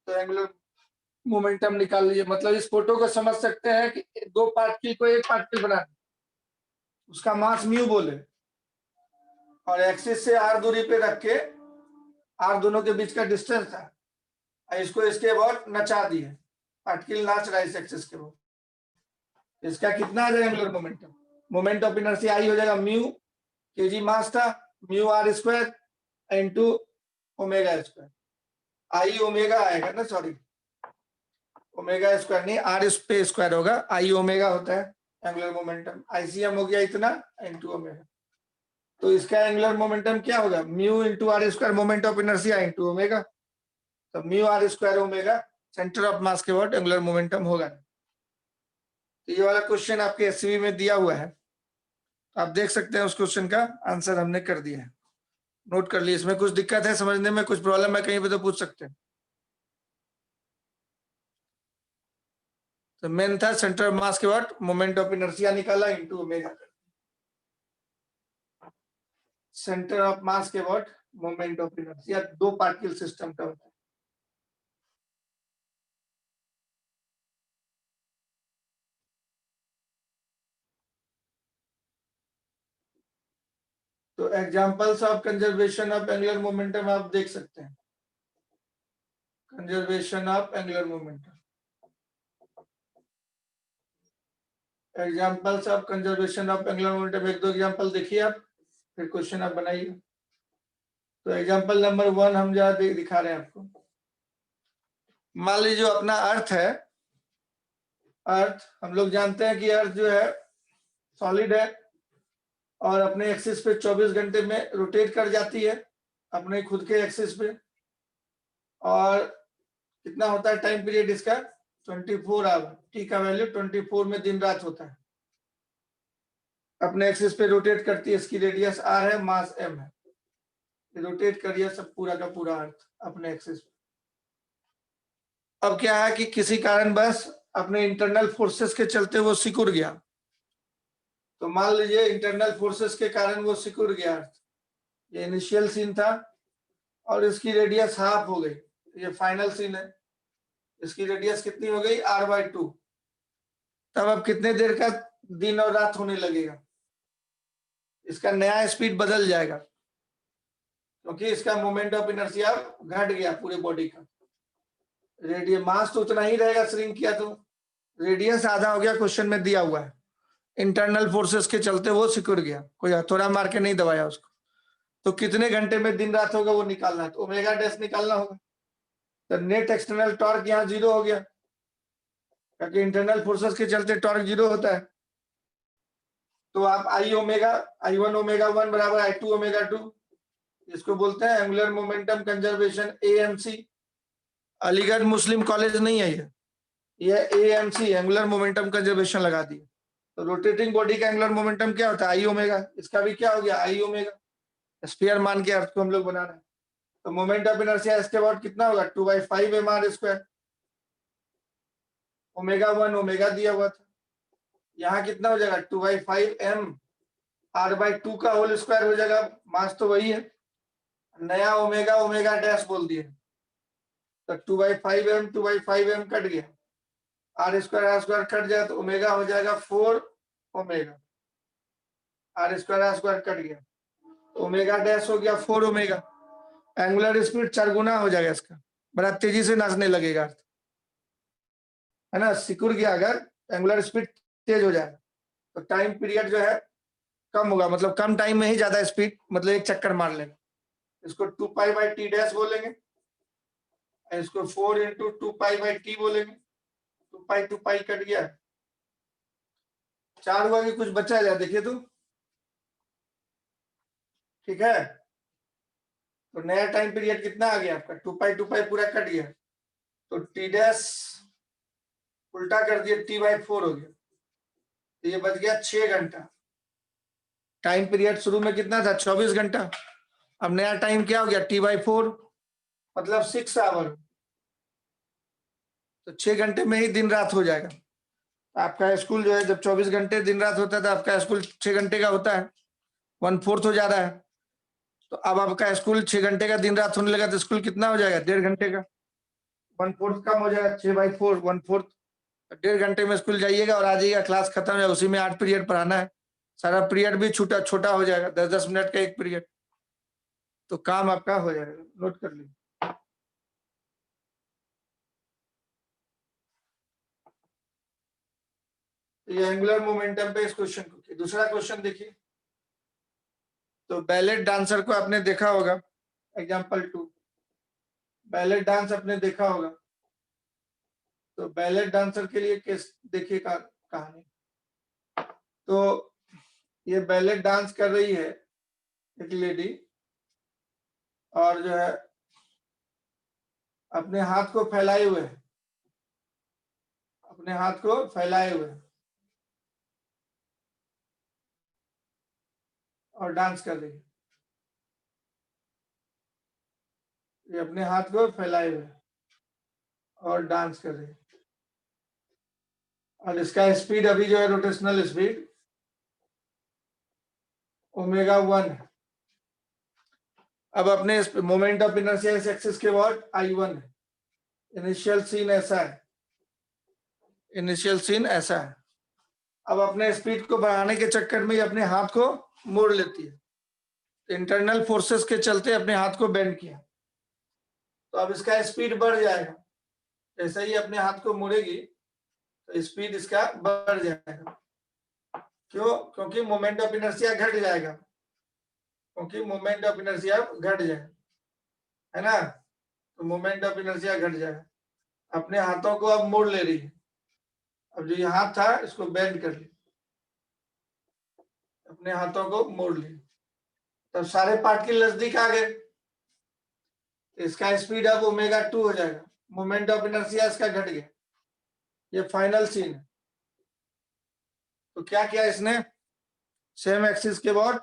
तो एंगुलर मोमेंटम निकाल लीजिए, मतलब इस फोटो को समझ सकते हैं कि दो पार्टिकल को एक पार्टिकल बना, उसका मास म्यू बोले, और एक्सिस से r दूरी पे रख के, r दोनों के बीच का डिस्टेंस था, इसको इसके बाद नचा दिए, पार्टिकल नाच रहा है इस एक्सिस के बाद, इसका कितना आ जाएगा angular momentum, moment of inertia I हो जाएगा म्यू, केजी मास था, mu r square into omega square, I omega आएगा ना, सॉरी ओमेगा स्क्वायर नहीं, आर पे स्क्वायर होगा, आई ओमेगा होता है एंगुलर मोमेंटम, आईसीएम हो गया इतना इनटू ओमेगा। तो इसका एंगुलर मोमेंटम क्या होगा, mu into R square moment of inertia into omega. तो mu R square omega centre of mass के वर्ड एंगुलर मोमेंटम होगा। तो ये वाला क्वेश्चन आपके एससीबी में दिया हुआ है, आप देख सकते हैं उस क्वेश्चन का आंसर हमने कर दिया है, नोट कर लिए। इसमें कुछ दिक्कत है समझने में, कुछ प्रॉब्लम है कहीं पे तो पूछ सकते हैं। तो मेन था सेंटर ऑफ मास के वर्ड मोमेंट ऑफ इनर्शिया निकाला into omega. Centre of mass के वर्ड मोमेंट ऑफ इनर्शिया दो पार्टिकल सिस्टम का होता है। तो examples of conservation of angular momentum आप देख सकते हैं। Conservation of angular momentum, examples of conservation of angular momentum, एक दो एग्जांपल देखिए आप, फिर क्वेश्चन आप बनाइए। तो एग्जांपल नंबर 1 हम जरा दिखा रहे हैं आपको। मान लीजिए जो अपना अर्थ है, अर्थ हम लोग जानते हैं कि अर्थ जो है सॉलिड है और अपने एक्सिस पे 24 घंटे में रोटेट कर जाती है अपने खुद के एक्सिस पे। और कितना होता है टाइम पीरियड इसका, 24 आवर, टी का वैल्यू 24 में दिन रात होता है। अपने एक्सिस पे रोटेट करती है, इसकी रेडियस आर है, मास एम है, रोटेट करिए सब पूरा का पूरा अर्थ अपने एक्सिस पे। अब क्या है कि किसी कारण बस अपने इंटरनल फोर्सेस के चलते वो सिकुड़ गया। तो मान लीजिए इंटरनल फोर्सेस के कारण वो सिकुड़ गया अर्थ, ये इनिशियल सीन था और इसकी रेडियस हाफ हो गई, ये फाइनल सीन है, इसकी रेडियस कितनी हो गई r/2। तब अब कितने देर का दिन और रात होने लगेगा, इसका नया स्पीड बदल जाएगा क्योंकि इसका मोमेंट ऑफ इनर्शिया घट गया पूरे बॉडी का। रेडियस मास तो उतना ही रहेगा, श्रिंक किया तो रेडियस आधा हो गया, क्वेश्चन में दिया हुआ है। इंटरनल फोर्सेस के चलते वो सिकुड़ गया, कोई हथौड़ा मार के नहीं दबाया उसको। तो कितने घंटे में दिन रात होगा वो निकालना है, तो ओमेगा डैश निकालना होगा। तो नेट एक्सटर्नल टॉर्क यहाँ 0 हो गया क्योंकि इंटरनल फोर्सेस के चलते टॉर्क 0 होता है। तो आप आई ओमेगा I1 ओमेगा 1 बराबर I2 ओमेगा 2, इसको बोलते हैं angular momentum conservation, AMC। Aligarh Muslim college नहीं है ये AMC एंगुलर मोमेंटम कंजर्वेशन लगा दी। तो रोटेटिंग बॉडी का एंगुलर मोमेंटम क्या होता है, आई ओमेगा, इसका भी क्या हो गया आई ओमेगा, स्फीयर मान के अर्थ को हम लोग बना रहे हैं। तो मोमेंट ऑफ इनर्शिया इसके बाद कितना होगा 2/5 mr², ओमेगा 1 ओमेगा दिया हुआ था, यहाँ कितना हो जाएगा 2/5 m/r/2 का होल स्क्वायर हो जाएगा, मास तो वही है, नया ओमेगा ओमेगा डैश बोल दिए। तो 2/5 m कट गया, r² कट जाए तो ओमेगा हो जाएगा 4 ओमेगा, r² कट गया, ओमेगा डैश हो गया 4 ओमेगा। एंगुलर स्पीड 4 गुना हो जाएगा इसका, बड़ा तेजी से नाचने लगेगा, है ना, सिकुड़ गया अगर एंगुलर स्पीड तेज हो जाएगा तो टाइम पीरियड जो है कम होगा, मतलब कम टाइम में ही ज्यादा स्पीड, मतलब एक चक्कर मार लेगा। इसको 2π/t डैश बोलेंगे, इसको 4 × 2π/t बोलेंगे। 2π कट गया, 4 हुआ कि कुछ बचा जाए, देखिए तो ठीक है। तो नया टाइम पीरियड कितना आ गया आपका, 2π पूरा कट गया, तो टी डैश उल्टा कर दिया, t/4 हो गया, तो ये बच गया 6 घंटा। टाइम पीरियड शुरू में कितना था 24 घंटा, अब नया टाइम क्या हो गया t/4, मतलब 6 आवर। तो 6 घंटे में ही दिन रात हो जाएगा। आपका स्कूल जो है जब 24 घंटे दिन रात होता है तो आपका स्कूल 6 घंटे का होता है, 1/4 हो जा रहा है। तो अब आपका स्कूल 6 घंटे का दिन रात होने लगा तो स्कूल कितना हो जाएगा 1.5 घंटे का, 1/4 कम हो जाएगा, 6/4 1/4। 1.5 घंटे में स्कूल जाइएगा और आ जाइएगा, क्लास खत्म है, उसी में 8 पीरियड पढ़ाना है, सारा पीरियड भी छोटा छोटा हो जाएगा, 10-10 मिनट का एक पीरियड, तो काम आपका हो जाएगा। नोट कर लीजिए। ये एंगुलर मोमेंटम पे इस क्वेश्चन को। दूसरा क्वेश्चन देखिए, तो बैलेट डांसर को आपने देखा होगा, एग्जांपल 2, बैलेट डांस आपने देखा होगा, तो बैलेट डांसर के लिए केस देखिए कहानी। तो ये बैलेट डांस कर रही है एक लेडी, और जो है अपने हाथ को फैलाए हुए है, अपने हाथ को फैलाए हुए और डांस कर रही है। ये अपने हाथ को फैलाए हुए और डांस कर रही है, और इसका स्पीड अभी जो है रोटेशनल स्पीड ω1 है। अब अपने मोमेंट ऑफ इनर्शिया इस एक्सिस के बाद I1 है। इनिशियल सीन ऐसा है, इनिशियल सीन ऐसा है। अब अपने स्पीड को बढ़ाने के चक्कर में ये अपने हाथ को मोड़ लेती है, इंटरनल फोर्सेस के चलते अपने हाथ को बेंड किया, तो अब इसका स्पीड बढ़ जाएगा। जैसे ही अपने हाथ को मोड़ेगी तो स्पीड इसका बढ़ जाएगा। क्यों? क्योंकि मोमेंट ऑफ इनर्शिया घट जाएगा, क्योंकि मोमेंट ऑफ इनर्शिया घट जाएगा, है ना। तो मोमेंट ऑफ इनर्शिया घट जाएगा। अपने हाथों को अब मोड़ ले रही है। अब जो ये हाथ था इसको बेंड कर लिया, अपने हाथों को मोड़ लिया, तब सारे पार्टिकल नजदीक आ गए। इसका स्पीड अब ω2 हो जाएगा, मोमेंट ऑफ इनर्शिया इसका घट गया। ये फाइनल सीन है। तो क्या किया इसने, सेम एक्सिस के बाद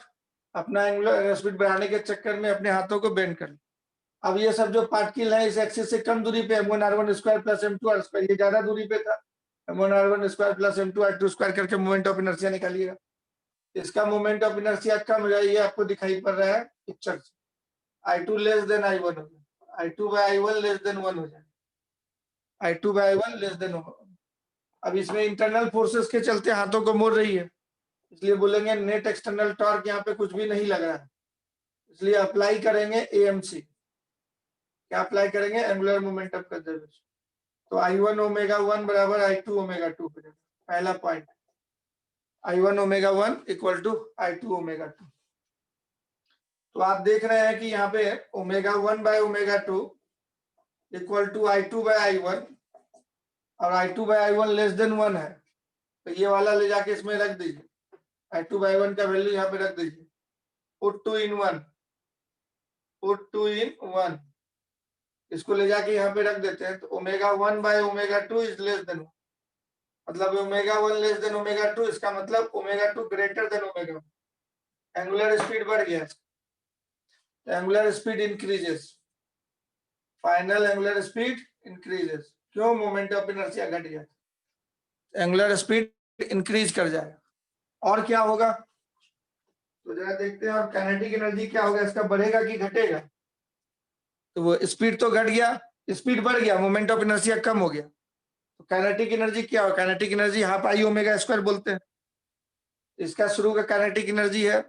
अपना एंगुलर स्पीड बढ़ाने के चक्कर में अपने हाथों को बेंड कर लिया। अब ये सब जो पार्टिकल है इस एक्सिस से कम दूरी पे m1r1² + m2r², ये ज्यादा दूरी पे था, m1r1² + m2r2² करके मोमेंट ऑफ इनर्शिया निकालिएगा। इसका मोमेंट ऑफ इनर्शिया कम हो जाए, ये आपको दिखाई पड़ रहा है पिक्चर से। I2 लेस देन I1 हो जाए, I2/I1 लेस देन 1 हो जाए, I2/I1 लेस देन 1। अब इसमें इंटरनल फोर्सेस के चलते हाथों को मोड़ रही है, इसलिए बोलेंगे नेट एक्सटर्नल टॉर्क यहाँ पे कुछ भी नहीं लग रहा है, इसलिए अप्लाई करेंगे AMC। क्या अप्लाई करेंगे? Angular momentum conservation. तो I1 ω1 बराबर I2 ω2 हो जाएगा। पहला पॉइंट, I1 ω1 = I2 ω2। तो आप देख रहे हैं कि यहाँ पे ω1/ω2 = I2/I1 और I2/I1 लेस देन 1 है, तो ये वाला ले जाके इसमें रख दीजिए, I2/I1 का वैल्यू यहाँ पे रख दीजिए, पुट 2 in 1, पुट 2 in 1, इसको ले जाके यहाँ पे रख देते हैं। तो ω1/ω2 इज लेस देन 1, मतलब ω1 लेस देन ω2, इसका मतलब ω2 ग्रेटर देन ω1। एंगुलर स्पीड बढ़ गया, angular speed increases, final angular speed increases. क्यों? मोमेंट ऑफ इनर्शिया घट गया, एंगुलर स्पीड इंक्रीज कर जाएगा। और क्या होगा तो जरा देखते हैं। और काइनेटिक एनर्जी क्या होगा, इसका बढ़ेगा कि घटेगा? तो वो स्पीड तो घट गया, स्पीड बढ़ गया, मोमेंट ऑफ इनर्शिया कम हो गया, तो काइनेटिक एनर्जी क्या हो? काइनेटिक एनर्जी हाफ I ω² बोलते हैं। इसका शुरू का काइनेटिक एनर्जी है,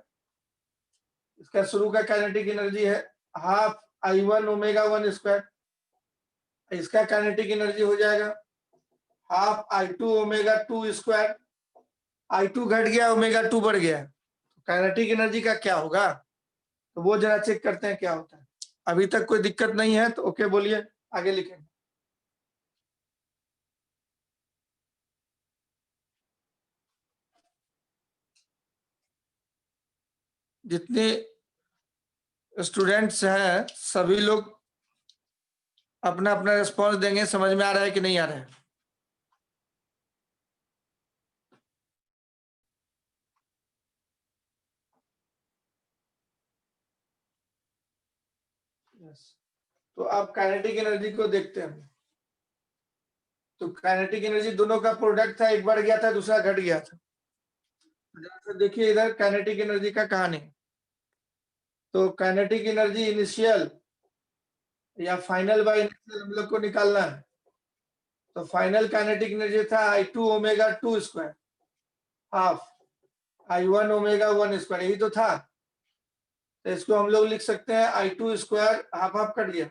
इसका शुरू का काइनेटिक एनर्जी है हाफ I1 ω1²। इसका काइनेटिक एनर्जी हो जाएगा हाफ I2 ω2²। I2 घट गया, ω2 बढ़ गया, काइनेटिक एनर्जी का क्या होगा? तो वो जरा चेक करते हैं क्या होता है। अभी तक कोई दिक्कत नहीं है तो ओके बोलिए, आगे लिखेंगे। जितने स्टूडेंट्स हैं सभी लोग अपना अपना रिस्पॉन्स देंगे, समझ में आ रहा है कि नहीं आ रहा है? तो अब काइनेटिक एनर्जी को देखते हैं। तो काइनेटिक एनर्जी दोनों का प्रोडक्ट था, एक बढ़ गया था दूसरा घट गया था। तो देखिए इधर काइनेटिक एनर्जी का कहानी। तो काइनेटिक एनर्जी इनिशियल या फाइनल बाय इनिशियल हम लोग को निकालना है। तो फाइनल काइनेटिक एनर्जी था I2 ω2² हाफ I1 ω1², यही तो था। तो इसको हम लोग लिख सकते हैं I2², हाफ हाफ कट गया,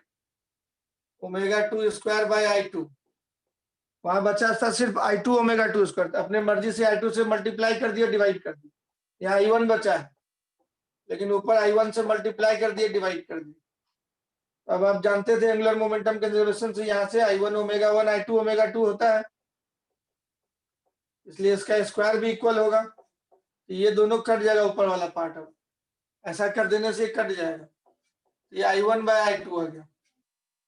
ω2² / I2। वहां बचा था सिर्फ I2 ω2², अपने मर्जी से I2 से मल्टीप्लाई कर दिया, डिवाइड कर दिया। यहाँ I1 बचा है, लेकिन ऊपर I1 से मल्टीप्लाई कर दिए, डिवाइड कर दिए। अब आप जानते थे एंगुलर मोमेंटम कंजर्वेशन से यहाँ से I1 ओमेगा 1 I2 ओमेगा 2 होता है, इसलिए इसका स्क्वायर भी इक्वल होगा। ये दोनों कट जाएगा ऊपर वाला पार्ट। अब ऐसा कर देने से कट जाएगा। ये I1 बाय I2 आ गया।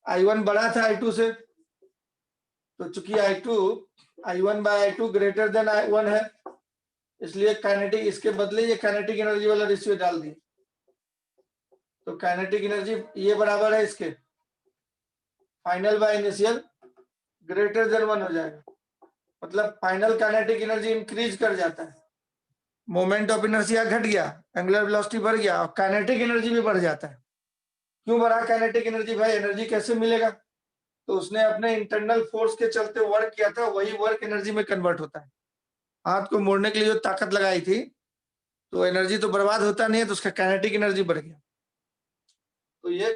I1 बड़ा था I2 से, तो चूंकि I1 bye I2 greater than I1 है, इसलिए काइनेटिक, इसके बदले ये काइनेटिक एनर्जी वाला रेशियो डाल दिए। तो काइनेटिक एनर्जी ये बराबर है इसके final by initial greater than 1 हो जाएगा। मतलब फाइनल काइनेटिक एनर्जी इंक्रीज कर जाता है, मोमेंट ऑफ इनर्शिया घट गया, एंगुलर वेलोसिटी बढ़ गया और काइनेटिक एनर्जी भी बढ़ जाता है। क्यों बढ़ा काइनेटिक एनर्जी? भाई एनर्जी कैसे मिलेगा? तो उसने अपने इंटरनल फोर्स के चलते वर्क किया था, वही वर्क एनर्जी में कन्वर्ट होता है। हाथ को मोड़ने के लिए जो ताकत लगाई थी, तो एनर्जी तो बर्बाद होता नहीं है, तो उसका काइनेटिक एनर्जी बढ़ गया। तो ये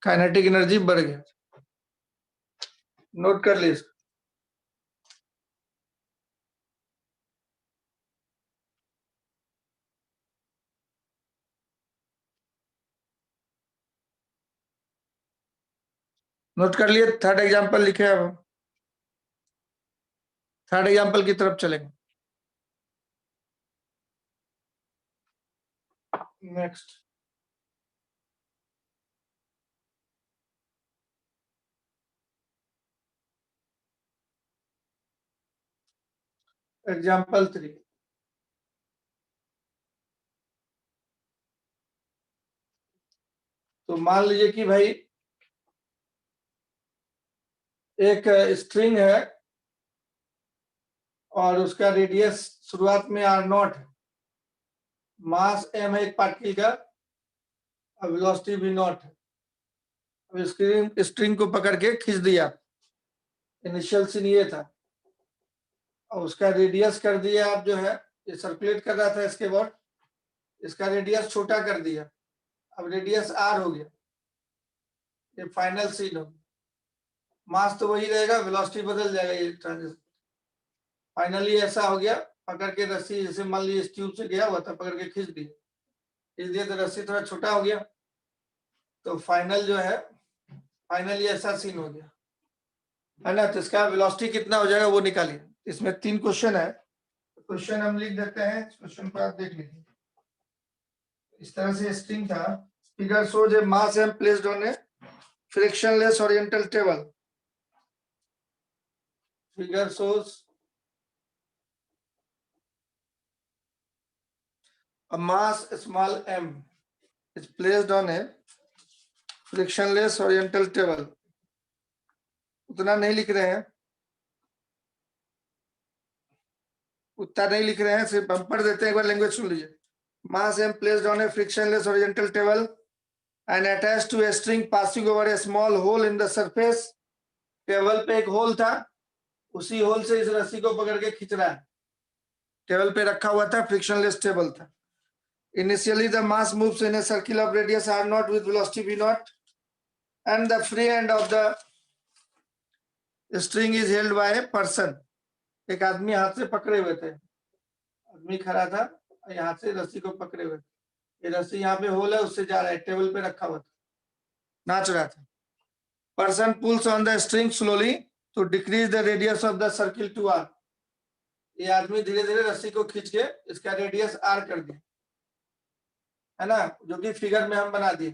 काइनेटिक एनर्जी बढ़ गया। नोट कर लीजिए। नोट कर लिए। थर्ड एग्जांपल लिखे। अब थर्ड एग्जांपल की तरफ चलेंगे। Next example 3। तो मान लीजिए कि भाई एक स्ट्रिंग है और उसका रेडियस शुरुआत में R0 है, मास m है एक पार्टिकल का, और वेलोसिटी v0 है। अब स्ट्रिंग को पकड़ के खींच दिया, इनिशियल सीन ये था, और उसका रेडियस कर दिया आप जो है, ये सर्कुलेट कर रहा था इसके बाद, इसका रेडियस छोटा कर दिया, अब रेडियस r हो गया। ये फाइनल सीन हो गया। मास तो वही रहेगा, वेलोसिटी बदल जाएगा। ये ट्रांजिशन फाइनली ऐसा हो गया, पकड़ के रस्सी, जैसे मान लीजिए इस ट्यूब से गया हुआ था, पकड़ के खींच दिया तो रस्सी थोड़ा छोटा हो गया, तो फाइनल जो है, फाइनली ऐसा सीन हो गया, है ना। तो इसका वेलोसिटी कितना हो जाएगा वो निकालिए। इसमें 3 क्वेश्चन है, क्वेश्चन हम लिख देते हैं, क्वेश्चन को आप देख लीजिए। इस तरह से स्ट्रिंग था। Figure shows a mass M placed on a frictionless oriental table. Figure shows a mass small m is placed on a frictionless horizontal table। उतना नहीं लिख रहे हैं, उतना नहीं लिख रहे हैं, सिर्फ हम पढ़ देते हैं, एक बार लैंग्वेज सुन लीजिए। मास m placed on a frictionless horizontal table and attached to a string passing over a small hole in the surface। Table पे एक होल था, उसी होल से इस रस्सी को पकड़ के खींच रहा है। टेबल पे रखा हुआ था, फ्रिक्शनलेस टेबल था। Initially the mass moves in a circle of radius r0 with velocity v0 and the free end of the string is held by a person। एक आदमी हाथ से पकड़े हुए थे, आदमी खड़ा था, यहाँ से रस्सी को पकड़े हुए थे। ये रस्सी यहाँ पे होल है, उससे जा रहा है, टेबल पे रखा हुआ था, नाच रहा था। Person pulls on the string slowly to decrease the radius of the circle to r। ये आदमी धीरे धीरे रस्सी को खींच के इसका रेडियस r कर दिया, है ना, जो कि फिगर में हम बना दिए।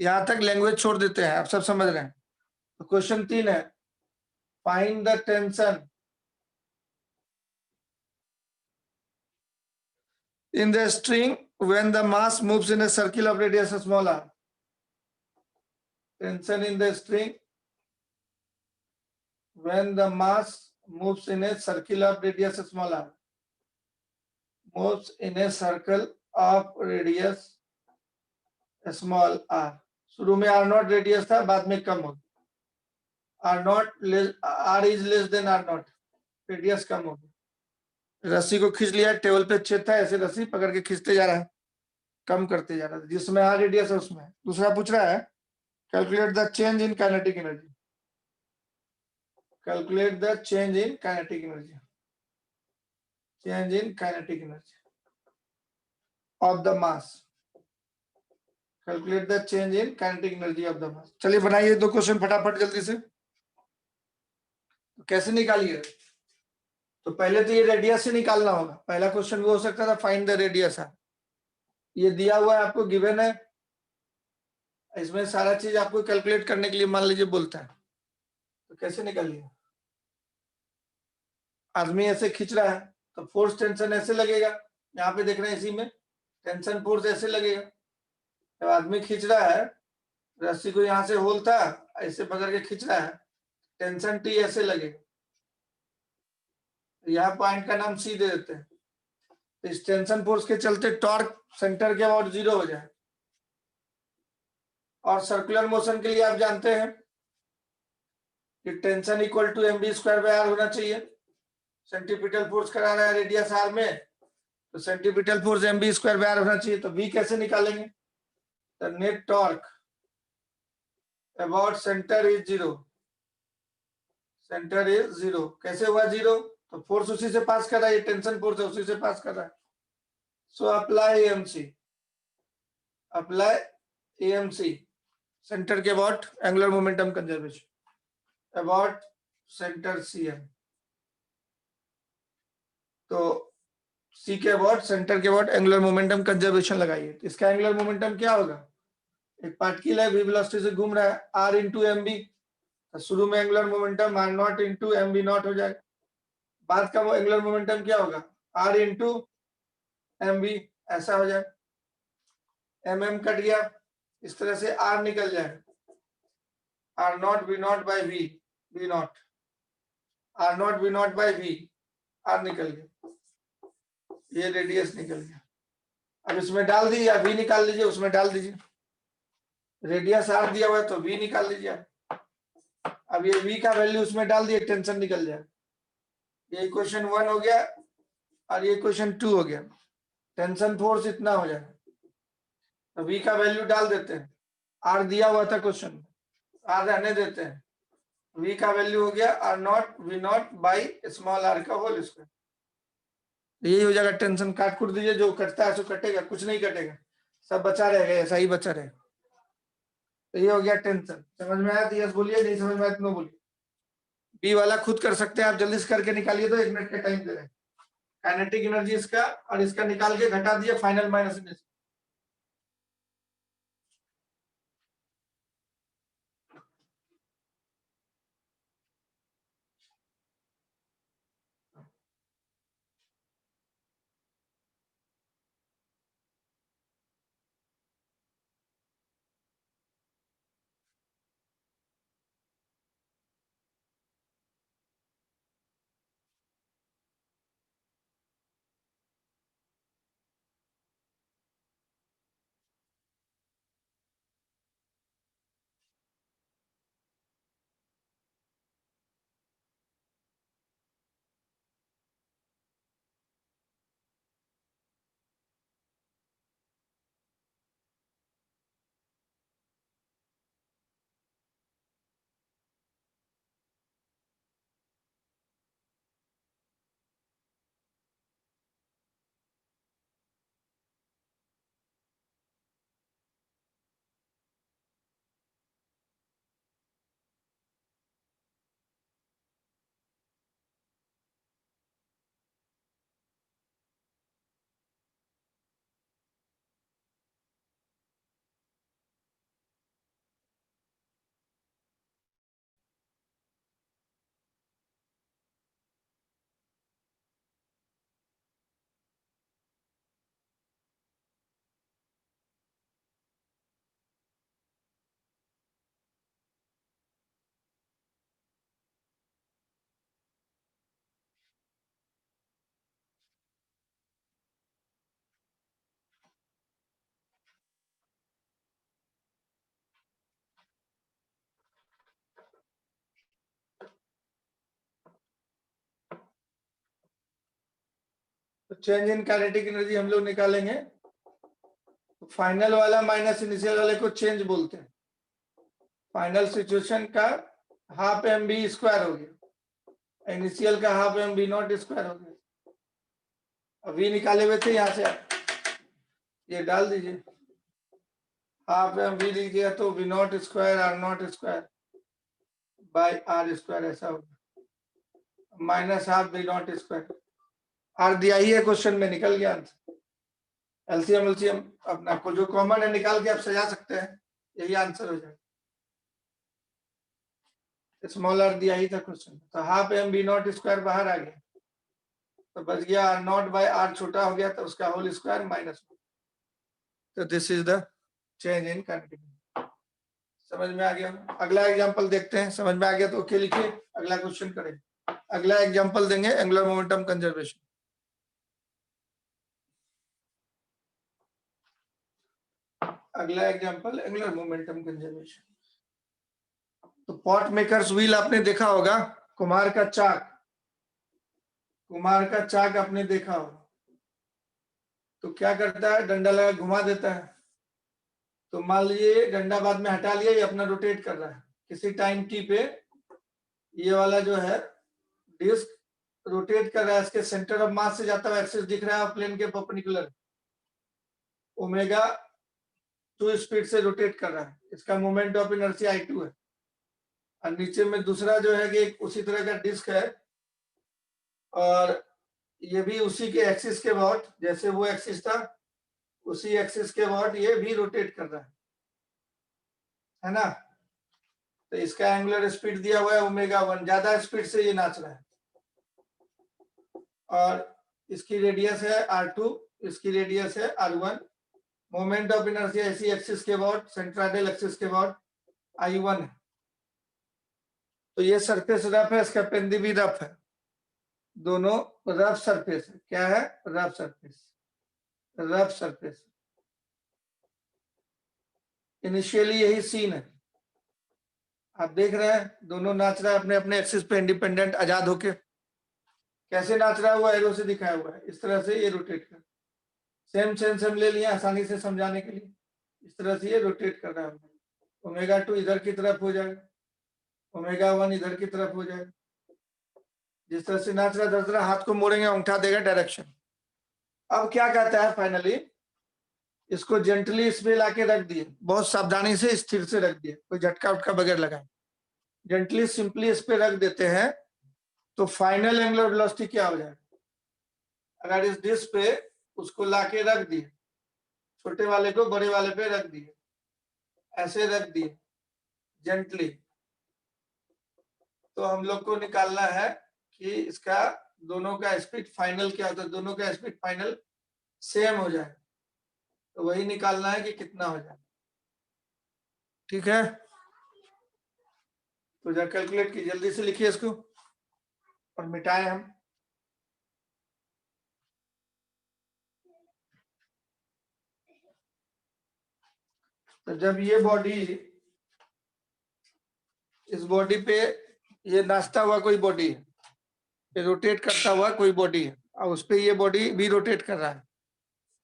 यहां तक लैंग्वेज छोड़ देते हैं, आप सब समझ रहे हैं। तो क्वेश्चन 3 है, find the tension in the string when the mass moves in a circle of radius small r. Tension in the string when the mass moves in a circle of radius small r. Moves in a circle of radius small r. शुरू में r नॉट रेडियस था, बाद में कम हो गया, r not r is less than r not, radius कम हो गया। रस्सी को खींच लिया, टेबल पे छेद था, ऐसे रस्सी पकड़ के खींचते जा रहा है, कम करते जा रहा है, जिसमें r रेडियस है उसमें। दूसरा पूछ रहा है, calculate the change in kinetic energy. Calculate the change in kinetic energy. Change in kinetic energy of the mass. Calculate the change in kinetic energy of the mass. चलिए बनाइए दो क्वेश्चन फटाफट जल्दी से। तो कैसे निकालिए? तो पहले तो ये रेडियस से निकालना होगा। पहला क्वेश्चन वो हो सकता था, फाइंड द रेडियस है, ये दिया हुआ है आपको, गिवन है, इसमें सारा चीज आपको कैलकुलेट करने के लिए मान लीजिए बोलता है, तो कैसे निकालिए? आदमी ऐसे खींच रहा है तो फोर्स टेंशन ऐसे लगेगा, यहाँ पे देख रहे हैं इसी में, टेंशन फोर्स ऐसे लगेगा। जब आदमी खींच रहा है, रस्सी को यहाँ से होल था, ऐसे पकड़ के खींच रहा है, टेंशन टी ऐसे लगेगा, यहाँ पॉइंट का नाम सी दे देते हैं। तो इस टेंशन फोर्स के चलते टॉर्क सेंटर के अबाउट 0 हो जाए। और सर्कुलर मोशन के लिए आप जानते हैं कि टेंशन इक्वल टू mv²/r होना चाहिए। सेंटीपिटल फोर्स करा रहा है रेडियस r में, तो सेंटीपिटल फोर्स mv²/r होना चाहिए। तो v कैसे निकालेंगे? The net torque about centre is 0, centre is 0। कैसे हुआ 0? तो फोर्स उसी से पास कर रहा है, ये टेंशन फोर्स है, उसी से पास कर रहा है। So apply AMC, apply AMC, centre के about angular momentum conservation, about centre CM. तो सी के अबाउट सेंटर के अबाउट एंगुलर मोमेंटम कंजर्वेशन लगाइए। तो इसका एंगुलर मोमेंटम क्या होगा? एक पार्टिकल है, वी वेलोसिटी से घूम रहा है, आर इंटू एम बी, तो शुरू में angular momentum r naught into m v naught हो जाएगा। बाद का वो एंगुलर मोमेंटम क्या होगा? आर इंटू एम बी, ऐसा हो जाए। एम एम कट गया, इस तरह से आर निकल जाए, r naught v naught by v, v naught, r naught v naught by v, r निकल गया, ये रेडियस निकल गया। अब इसमें डाल दीजिए, या वी निकाल लीजिए, उसमें डाल दीजिए, रेडियस आर दिया हुआ है तो वी निकाल लीजिए। अब ये वी का वैल्यू उसमें डाल दिए, टेंशन निकल जाए। ये इक्वेशन 1 हो गया और ये इक्वेशन 2 हो गया। टेंशन फोर्स इतना हो जाए, तो वी का वैल्यू डाल देते हैं, आर दिया हुआ था क्वेश्चन, आर रहने देते हैं, वी का वैल्यू हो गया r naught v naught by small r का होल स्क्वायर। यही हो जाएगा टेंशन। काट कुट दीजिए, जो कटता है सो कटेगा, कुछ नहीं कटेगा, सब बचा रहेगा, ऐसा ही बचा रहेगा। तो ये हो गया टेंशन। समझ में आया तो यस बोलिए, नहीं समझ में आया तो नो बोलिए। बी वाला खुद कर सकते हैं आप, जल्दी से करके निकालिए, तो 1 मिनट का टाइम दे रहे हैं। काइनेटिक एनर्जी इसका, और इसका निकाल के घटा दिए फाइनल माइनस में। तो चेंज इन काइनेटिक एनर्जी हम लोग निकालेंगे, तो फाइनल वाला माइनस इनिशियल वाले को चेंज बोलते हैं। फाइनल सिचुएशन का हाफ एम बी स्क्वायर हो गया, इनिशियल का half m v naught square हो गया। अभी निकाले हुए थे, यहाँ से ये डाल दीजिए, हाफ एम बी लीजिए तो v naught square r naught square by r square ऐसा होगा, minus half v naught square. R दिया ही है क्वेश्चन में, निकल गया आंसर। एलसीएम एलसीएम अपना को जो कॉमन है निकाल के आप सजा सकते हैं, यही आंसर हो जाएगा। स्मॉल आर दिया ही था क्वेश्चन, तो half m v naught square बाहर आ गया, तो बच गया आर नॉट बाय आर छोटा हो गया, तो उसका होल स्क्वायर माइनस। तो this is the change in kinetic. समझ में आ गया? अगला एग्जांपल देखते हैं, समझ में आ गया तो ओके लिखिए, अगला क्वेश्चन करें। अगला एग्जांपल देंगे एंगुलर मोमेंटम कंजर्वेशन। अगला एग्जांपल एंगुलर मोमेंटम कंजर्वेशन। तो पॉट मेकर्स व्हील आपने देखा होगा, कुम्हार का चाक, कुम्हार का चाक आपने देखा होगा। तो क्या करता है, डंडा लगा घुमा देता है। तो मान लीजिए डंडा बाद में हटा लिया, ये अपना रोटेट कर रहा है किसी टाइम टी पे, ये वाला जो है डिस्क रोटेट कर रहा है, इसके सेंटर ऑफ मास से जाता हुआ एक्सिस दिख रहा है प्लेन के परपेंडिकुलर, ओमेगा 2 स्पीड से रोटेट कर रहा है, इसका मोमेंट ऑफ इनर्शिया I2 है। और नीचे में दूसरा जो है कि उसी तरह का डिस्क है, और ये भी उसी के एक्सिस के अबाउट, जैसे वो एक्सिस था उसी एक्सिस के अबाउट ये भी रोटेट कर रहा है ना। तो इसका एंगुलर स्पीड दिया हुआ है ओमेगा 1, ज्यादा स्पीड से ये नाच रहा है, और इसकी रेडियस है R2, इसकी रेडियस है R1। मोमेंट ऑफ इनर्शिया इसी एक्सिस के अबाउट, सेंट्रोइडल एक्सिस के अबाउट I1 है। तो ये सरफेस रफ है, इसका पेंदी भी रफ है, दोनों रफ सरफेस है। क्या है? Rough surface, rough surface. Initially यही सीन है, आप देख रहे हैं दोनों नाच रहा है अपने अपने एक्सिस पे इंडिपेंडेंट, आजाद होके। कैसे नाच रहा है वो एरो से दिखाया हुआ है, इस तरह से ये रोटेट कर, सेम ले लिया आसानी से समझाने के लिए, इस तरह से ये रोटेट कर रहा है। ओमेगा 2 इधर की तरफ हो जाएगा, ओमेगा 1 इधर की तरफ हो जाएगा। जिस तरह से नाच रहा है, दूसरा हाथ को मोड़ेंगे, अंगूठा देगा डायरेक्शन। अब क्या कहता है फाइनली, इसको जेंटली इसमें लाके रख दिए, बहुत सावधानी से स्थिर से रख दिए, कोई झटका उटका बगैर लगाए, जेंटली सिंपली इस पे रख देते हैं। तो फाइनल एंगुलर वेलोसिटी क्या हो जाएगा? अगर इस डिस्क पे उसको लाके रख दिए, छोटे वाले को बड़े वाले पे रख दिए, ऐसे रख दिए जेंटली, तो हम लोग को निकालना है कि इसका दोनों का स्पीड फाइनल क्या होता है, दोनों का स्पीड फाइनल सेम हो जाए, तो वही निकालना है कि कितना हो जाए। ठीक है, तो जरा कैलकुलेट की, जल्दी से लिखिए इसको और मिटाएं हम। तो जब ये बॉडी, इस बॉडी पे ये नाचता हुआ कोई बॉडी है, ये रोटेट करता हुआ कोई बॉडी है, और उस पे ये बॉडी भी रोटेट कर रहा है,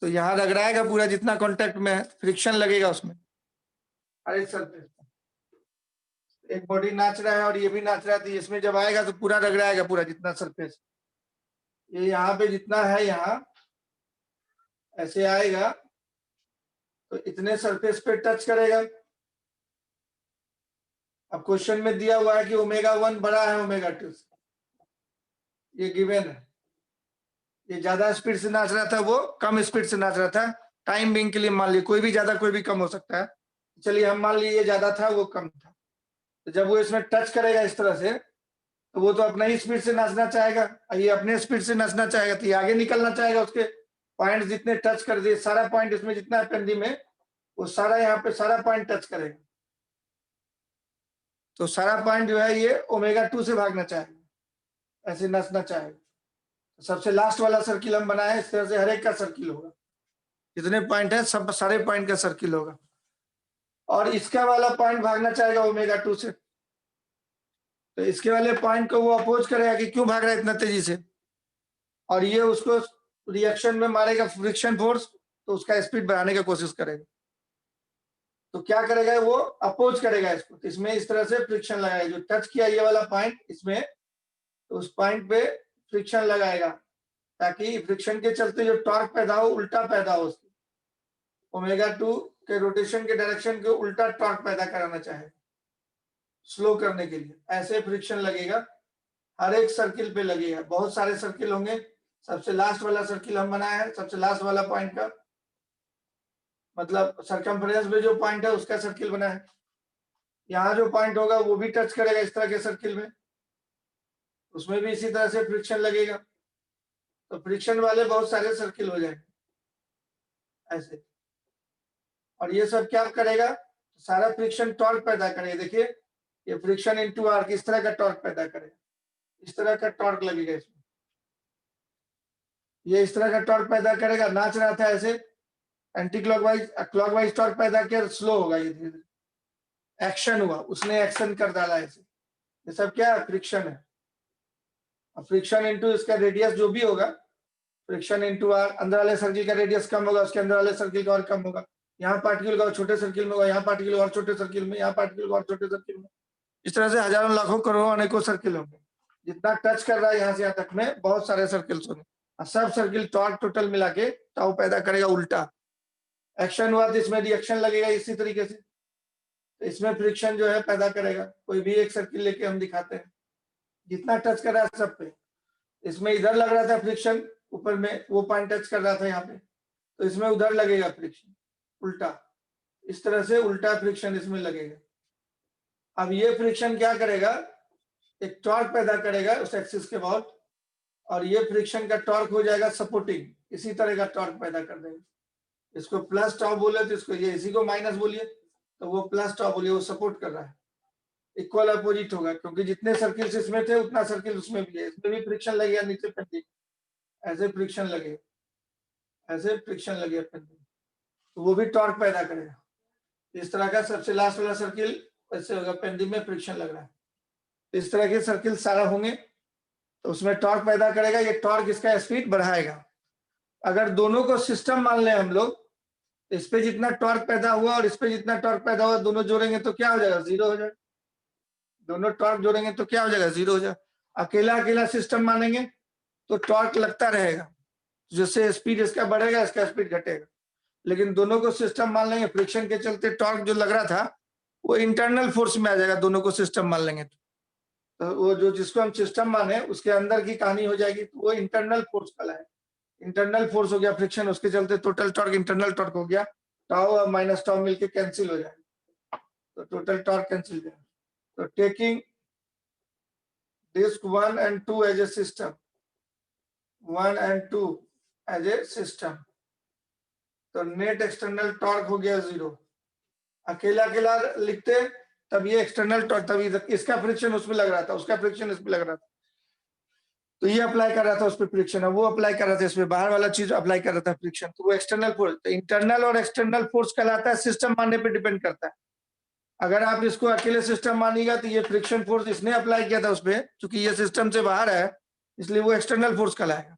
तो यहाँ रगड़ाएगा पूरा, जितना कांटेक्ट में है फ्रिक्शन लगेगा उसमें। अरे सर, एक बॉडी नाच रहा है और ये भी नाच रहा है, तो इसमें जब आएगा तो पूरा रगड़ाएगा, पूरा जितना सरफेस, ये यहाँ पे जितना है, यहाँ ऐसे आएगा तो इतने सरफेस पे टच करेगा। अब क्वेश्चन में दिया हुआ है कि ओमेगा 1 बड़ा है ओमेगा 2 से, ये गिवन है। ये ज्यादा स्पीड से नाच रहा था, वो कम स्पीड से नाच रहा था, टाइम बिंग के लिए मान लीजिए, कोई भी ज्यादा कोई भी कम हो सकता है, चलिए हम मान लीजिए ये ज्यादा था वो कम था। तो जब वो इसमें टच करेगा इस तरह से, तो वो तो अपना ही स्पीड से नाचना चाहेगा, ये अपने स्पीड से नाचना चाहेगा, तो ये आगे निकलना चाहेगा, उसके पॉइंट जितने टच कर दिए, सारा पॉइंट इसमें जितना है पेंदी में, वो सारा यहाँ पे सारा पॉइंट टच करेगा, तो सारा पॉइंट जो है ये ओमेगा 2 से भागना चाहेगा, ऐसे नाचना चाहेगा। सबसे लास्ट वाला सर्किल हम बनाए, इस तरह से हर एक का सर्किल होगा, जितने पॉइंट है सब सारे पॉइंट का सर्किल होगा, और इसका वाला पॉइंट भागना चाहेगा ओमेगा 2 से, तो इसके वाले पॉइंट को वो अपोज करेगा कि क्यों भाग रहा है इतना तेजी से, और ये उसको रिएक्शन में मारेगा फ्रिक्शन फोर्स, तो उसका स्पीड बढ़ाने की कोशिश करेगा। तो क्या करेगा, वो अपोज करेगा इसको। तो इसमें इस तरह से फ्रिक्शन लगाएगा, जो टच किया ये वाला पॉइंट इसमें, तो उस पॉइंट पे फ्रिक्शन लगाएगा, ताकि फ्रिक्शन के चलते जो टॉर्क पैदा हो उल्टा पैदा हो, ओमेगा 2 के रोटेशन के डायरेक्शन के उल्टा टॉर्क पैदा कराना चाहे स्लो करने के लिए। ऐसे फ्रिक्शन लगेगा, हर एक सर्किल पे लगेगा। बहुत सारे सर्किल होंगे, सबसे लास्ट वाला सर्किल हम बनाया है, सबसे लास्ट वाला पॉइंट का मतलब सरकमफ्रेंस में जो पॉइंट है उसका सर्किल बना है। यहाँ जो पॉइंट होगा वो भी टच करेगा इस तरह के सर्किल में, उसमें भी इसी तरह से फ्रिक्शन लगेगा। तो फ्रिक्शन वाले बहुत सारे सर्किल हो जाएंगे ऐसे। और ये सब क्या करेगा, सारा फ्रिक्शन टॉर्क पैदा करेगा। देखिए ये फ्रिक्शन इनटू आर्क इस तरह का टॉर्क पैदा करेगा, इस तरह का टॉर्क लगेगा इसमें, ये इस तरह का टॉर्क पैदा करेगा। नाच रहा था ऐसे, एंटी क्लॉकवाइज क्लॉकवाइज टॉर्क पैदा किया, स्लो होगा ये धीरे धीरे। एक्शन हुआ, उसने एक्शन कर डाला ऐसे। ये सब क्या है, फ्रिक्शन है। फ्रिक्शन इनटू इसका रेडियस जो भी होगा, फ्रिक्शन इनटू आर, अंदर वाले सर्किल का रेडियस कम होगा, उसके अंदर वाले सर्किल का और कम होगा। यहाँ पार्टिकल का छोटे सर्किल में होगा, यहाँ पार्टिकल और छोटे सर्किल में, यहाँ पार्टिकल और छोटे सर्किल में। इस तरह से हजारों लाखों करोड़ों अनेकों सर्किल होंगे। जितना टच कर रहा है यहाँ से यहाँ तक में बहुत सारे सर्किल्स होंगे, और सब सर्किल टॉर्क टोटल मिला के टाउ पैदा करेगा उल्टा। एक्शन हुआ तो इसमें रिएक्शन लगेगा इसी तरीके से। तो इसमें फ्रिक्शन जो है पैदा करेगा। कोई भी एक सर्किल लेके हम दिखाते हैं, जितना टच कर रहा है सब पे। इसमें इधर लग रहा था फ्रिक्शन, ऊपर में वो पॉइंट टच कर रहा था यहाँ पे, तो इसमें उधर लगेगा फ्रिक्शन उल्टा। इस तरह से उल्टा फ्रिक्शन इसमें लगेगा। अब ये फ्रिक्शन क्या करेगा, एक टॉर्क पैदा करेगा उस एक्सिस के बाद, और ये फ्रिक्शन का टॉर्क हो जाएगा सपोर्टिंग, इसी तरह का टॉर्क पैदा कर देगा। इसको प्लस टॉ बोले तो इसको ये, इसी को माइनस बोलिए तो वो प्लस टॉ बोलिए, वो सपोर्ट कर रहा है। इक्वल अपोजिट होगा, क्योंकि जितने सर्किल्स इसमें थे उतना सर्किल उसमें भी है। इसमें भी फ्रिक्शन लगेगा नीचे पेंडिंग, ऐसे फ्रिक्शन लगे, ऐसे फ्रिक्शन लगे पेंडिंग, तो वो भी टॉर्क पैदा करेगा। इस तरह का सबसे लास्ट वाला सर्किल ऐसे होगा, पेंडिंग में फ्रिक्शन लग रहा है। इस तरह के सर्किल सारा होंगे, तो उसमें टॉर्क पैदा करेगा। ये टॉर्क इसका स्पीड बढ़ाएगा। अगर दोनों को सिस्टम मान लें हम लोग, इस पे जितना टॉर्क पैदा हुआ और इस पे जितना टॉर्क पैदा हुआ, दोनों जोड़ेंगे तो क्या हो जाएगा, जीरो हो जाएगा। दोनों टॉर्क जोड़ेंगे तो क्या हो जाएगा, जीरो हो जाएगा। अकेला अकेला सिस्टम मानेंगे तो टॉर्क लगता रहेगा, जैसे स्पीड इसका बढ़ेगा इसका स्पीड घटेगा। लेकिन दोनों को सिस्टम मान लेंगे, फ्रिक्शन के चलते टॉर्क जो लग रहा था वो इंटरनल फोर्स में आ जाएगा। दोनों को सिस्टम मान लेंगे तो वो जो जिसको हम सिस्टम माने उसके अंदर की कहानी हो जाएगी, तो वो इंटरनल फोर्स कहलाएगा। इंटरनल फोर्स हो गया फ्रिक्शन, उसके चलते टोटल टॉर्क इंटरनल टॉर्क हो गया। टाउ और माइनस टाउ मिलके कैंसिल हो जाएगा, तो टोटल टॉर्क कैंसिल हो जाएगा। तो taking disc 1 and 2 as a system, 1 and 2 as a system, तो नेट एक्सटर्नल टॉर्क हो गया जीरो। अकेला अकेला लिखते तब ये एक्सटर्नल टॉर्क, तभी इसका फ्रिक्शन उसमें लग रहा था, उसका फ्रिक्शन इसमें लग रहा था, तो ये अप्लाई कर रहा था उस पर फ्रिक्शन, वो अप्लाई कर रहा था इसमें, बाहर वाला चीज अप्लाई कर रहा था फ्रिक्शन, तो वो एक्सटर्नल फोर्स। तो इंटरनल और एक्सटर्नल फोर्स कहलाता है, सिस्टम मानने पे डिपेंड करता है। अगर आप इसको अकेले सिस्टम मानिएगा तो ये फ्रिक्शन फोर्स इसने अप्लाई किया था उस पर, चूंकि ये सिस्टम से बाहर है इसलिए वो एक्सटर्नल फोर्स कहलाएगा,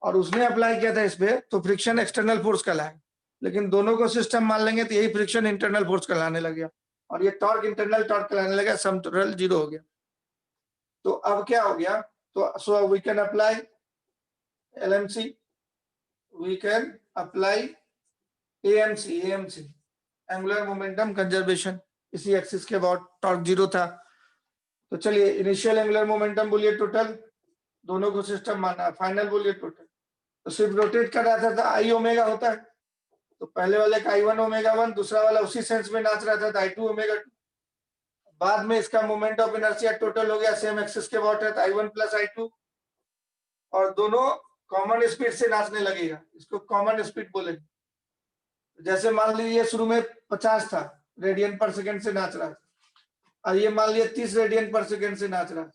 और उसने अप्लाई किया था इस पे तो फ्रिक्शन एक्सटर्नल फोर्स कहलाएगा। लेकिन दोनों को सिस्टम मान लेंगे तो यही फ्रिक्शन इंटरनल फोर्स कहलाने लग गया, और ये टॉर्क इंटरनल टॉर्क कहलाने लगा, सम टोटल जीरो हो गया। तो अब क्या हो गया, तो so we can apply LMC, we can apply AMC, angular momentum conservation. इसी एक्सिस के बाद टॉर्क जीरो था, तो चलिए इनिशियल एंगुलर मोमेंटम बोलिए टोटल, दोनों को सिस्टम माना, फाइनल बोलिए टोटल। तो सिर्फ रोटेट कर रहा था आई ओमेगा होता है, तो पहले वाले का I1 ओमेगा 1, दूसरा वाला उसी सेंस में नाच रहा था I2 ओमेगा 2। बाद में इसका मोमेंट ऑफ इनर्शिया टोटल हो गया, सेम एक्सिस के अबाउट है, I1 प्लस I2, और दोनों कॉमन स्पीड से नाचने लगेगा, इसको कॉमन स्पीड बोलेंगे। जैसे मान लीजिए शुरू में 50 था रेडियन पर सेकंड से नाच रहा था, और ये मान लीजिए 30 रेडियन पर सेकंड से नाच रहा था,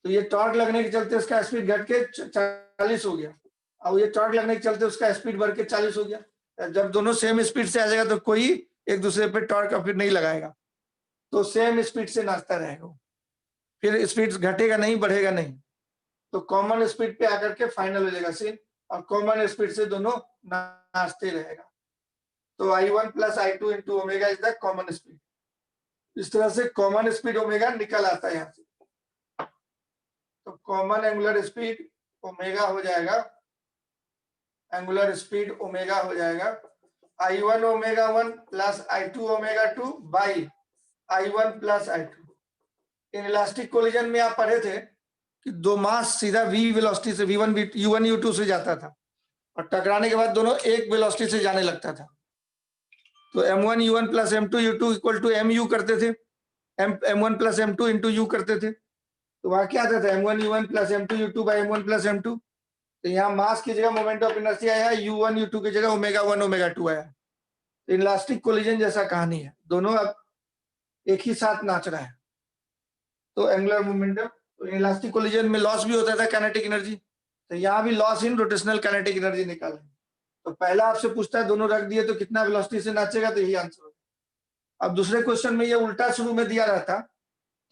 तो ये टॉर्क लगने के चलते इसका स्पीड घट के 40 हो गया, और ये टॉर्क लगने के चलते उसका स्पीड बढ़ के 40 हो गया। जब दोनों सेम स्पीड से आ जाएगा तो कोई एक दूसरे पे टॉर्क फिर नहीं लगाएगा, तो सेम स्पीड से नाचता रहेगा, फिर स्पीड घटेगा नहीं बढ़ेगा नहीं, तो कॉमन स्पीड पे आकर के फाइनल हो जाएगा। और कॉमन स्पीड से दोनों नाचते रहेगा। तो I1 plus I2 into omega is the common speed. इस तरह से कॉमन स्पीड ओमेगा निकल आता है यहाँ से। तो कॉमन एंगुलर स्पीड ओमेगा हो जाएगा, एंगुलर स्पीड ओमेगा हो जाएगा I1 omega 1 plus I2 omega 2 by I1 plus I2। In elastic collision में आप पढ़े थे कि दो मास सीधा v वेलोसिटी से v1 u1 u2 से जाता था और टकराने के बाद दोनों एक वेलोसिटी से जाने लगता था। तो m1 u1 plus m2 u2 equal to mu करते थे, m1 plus m2 into u करते थे। तो वहां क्या आता था m1 u1 plus m2 u2 by m1 plus m2। तो यहाँ मास की जगह मोमेंट ऑफ इनर्शिया आया, u1 u2 की जगह ओमेगा 1 ओमेगा 2 आया। तो इलास्टिक कोलिजन जैसा कहानी है, दोनों अब एक ही साथ नाच रहा है। तो एंगुलर मोमेंटम, तो इलास्टिक कोलिजन में लॉस भी होता था काइनेटिक एनर्जी, तो यहाँ भी loss in rotational kinetic energy निकालें। तो पहला आपसे पूछता है दोनों रख दिए तो कितना वेलोसिटी से नाचेगा, तो यही आंसर होगा। अब दूसरे क्वेश्चन में ये उल्टा शुरू में दिया रहता,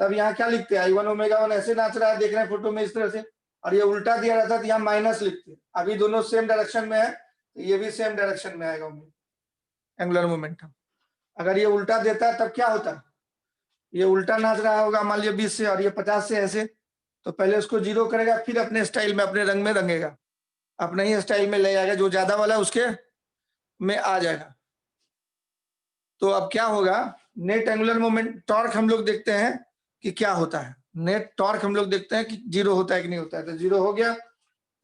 तब यहाँ क्या लिखते हैं I1 ओमेगा 1 ऐसे नाच रहा है, देख रहे हैं फोटो में इस तरह से, और ये उल्टा दिया रहता तो यहाँ माइनस लिखते। अभी दोनों सेम डायरेक्शन में है, तो ये भी सेम डायरेक्शन में आएगा एंगुलर मोमेंटम। अगर ये उल्टा देता तब क्या होता, ये उल्टा नाच रहा होगा मान लिया 20 से और ये 50 से ऐसे, तो पहले उसको 0 करेगा, फिर अपने स्टाइल में अपने रंग में रंगेगा, अपने ही स्टाइल में ले जाएगा, जो ज्यादा वाला उसके में आ जाएगा। तो अब क्या होगा, नेट एंगुलर मोमेंट टॉर्क हम लोग देखते हैं कि क्या होता है, नेट टॉर्क हम लोग देखते हैं कि 0 होता है कि नहीं होता है। तो 0 हो गया,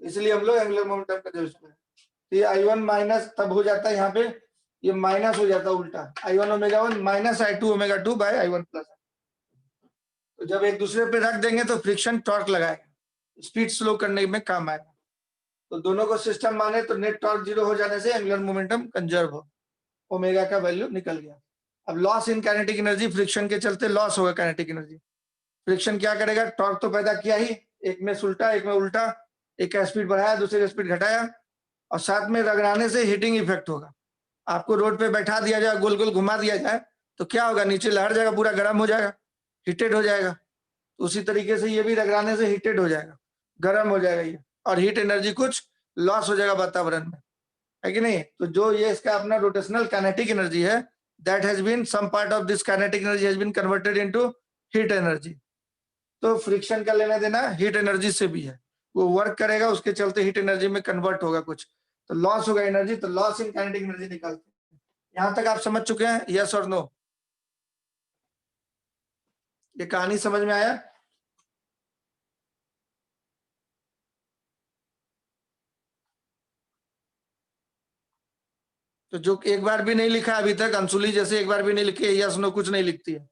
इसलिए हम लोग एंगुलर मोमेंटम का यूज करें। तो ये I1 माइनस तब हो जाता है, यहाँ पे ये माइनस हो जाता है उल्टा, I1 omega 1 minus I2 omega 2 by I1 plus. तो जब एक दूसरे पे रख देंगे तो फ्रिक्शन टॉर्क लगाएगा, स्पीड स्लो करने में काम आएगा। तो दोनों को सिस्टम माने तो नेट टॉर्क 0 हो जाने से एंगुलर मोमेंटम कंजर्व हो, ओमेगा का वैल्यू निकल गया। अब loss in kinetic energy, friction के चलते लॉस होगा काइनेटिक एनर्जी। फ्रिक्शन क्या करेगा, टॉर्क तो पैदा किया ही, एक में उल्टा एक में उल्टा, एक का स्पीड बढ़ाया दूसरे का स्पीड घटाया, और साथ में रगड़ाने से हीटिंग इफेक्ट होगा। आपको रोड पे बैठा दिया जाए, गोल गोल घुमा दिया जाए, तो क्या होगा, नीचे लहर जाएगा, पूरा गर्म हो जाएगा, हीटेड हो जाएगा। तो उसी तरीके से ये भी रगड़ाने से हीटेड हो जाएगा, गर्म हो जाएगा ये, और हीट एनर्जी कुछ लॉस हो जाएगा वातावरण में, है कि नहीं। तो जो ये इसका अपना रोटेशनल काइनेटिक एनर्जी है, that has been some part of this kinetic energy has been converted into heat energy. तो फ्रिक्शन का लेना देना हीट एनर्जी से भी है, वो वर्क करेगा, उसके चलते हीट एनर्जी में कन्वर्ट होगा कुछ, तो लॉस होगा एनर्जी। तो लॉस इन काइनेटिक एनर्जी निकालते हैं। यहां तक आप समझ चुके हैं, यस और नो? ये कहानी समझ में आया? तो जो एक बार भी नहीं लिखा अभी तक, अंशुली जैसे एक बार भी नहीं लिखी, यस नो कुछ नहीं लिखती है,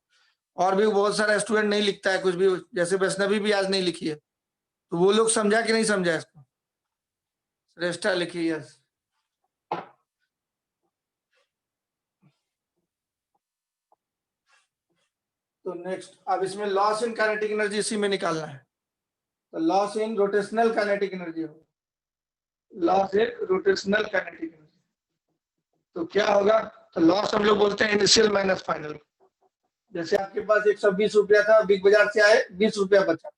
और भी बहुत सारा स्टूडेंट नहीं लिखता है कुछ भी, जैसे वैष्णवी भी आज नहीं लिखी है। तो वो लोग समझा कि नहीं समझा इसको? श्रेष्ठा लिखी यस। तो नेक्स्ट, अब इसमें लॉस इन काइनेटिक एनर्जी इसी में निकालना है। तो loss in rotational kinetic energy हो, loss in rotational kinetic energy तो क्या होगा, तो लॉस हम लोग बोलते हैं इनिशियल माइनस फाइनल। जैसे आपके पास 120 रुपया था, बिग बाजार से आए 20 रुपया बचा,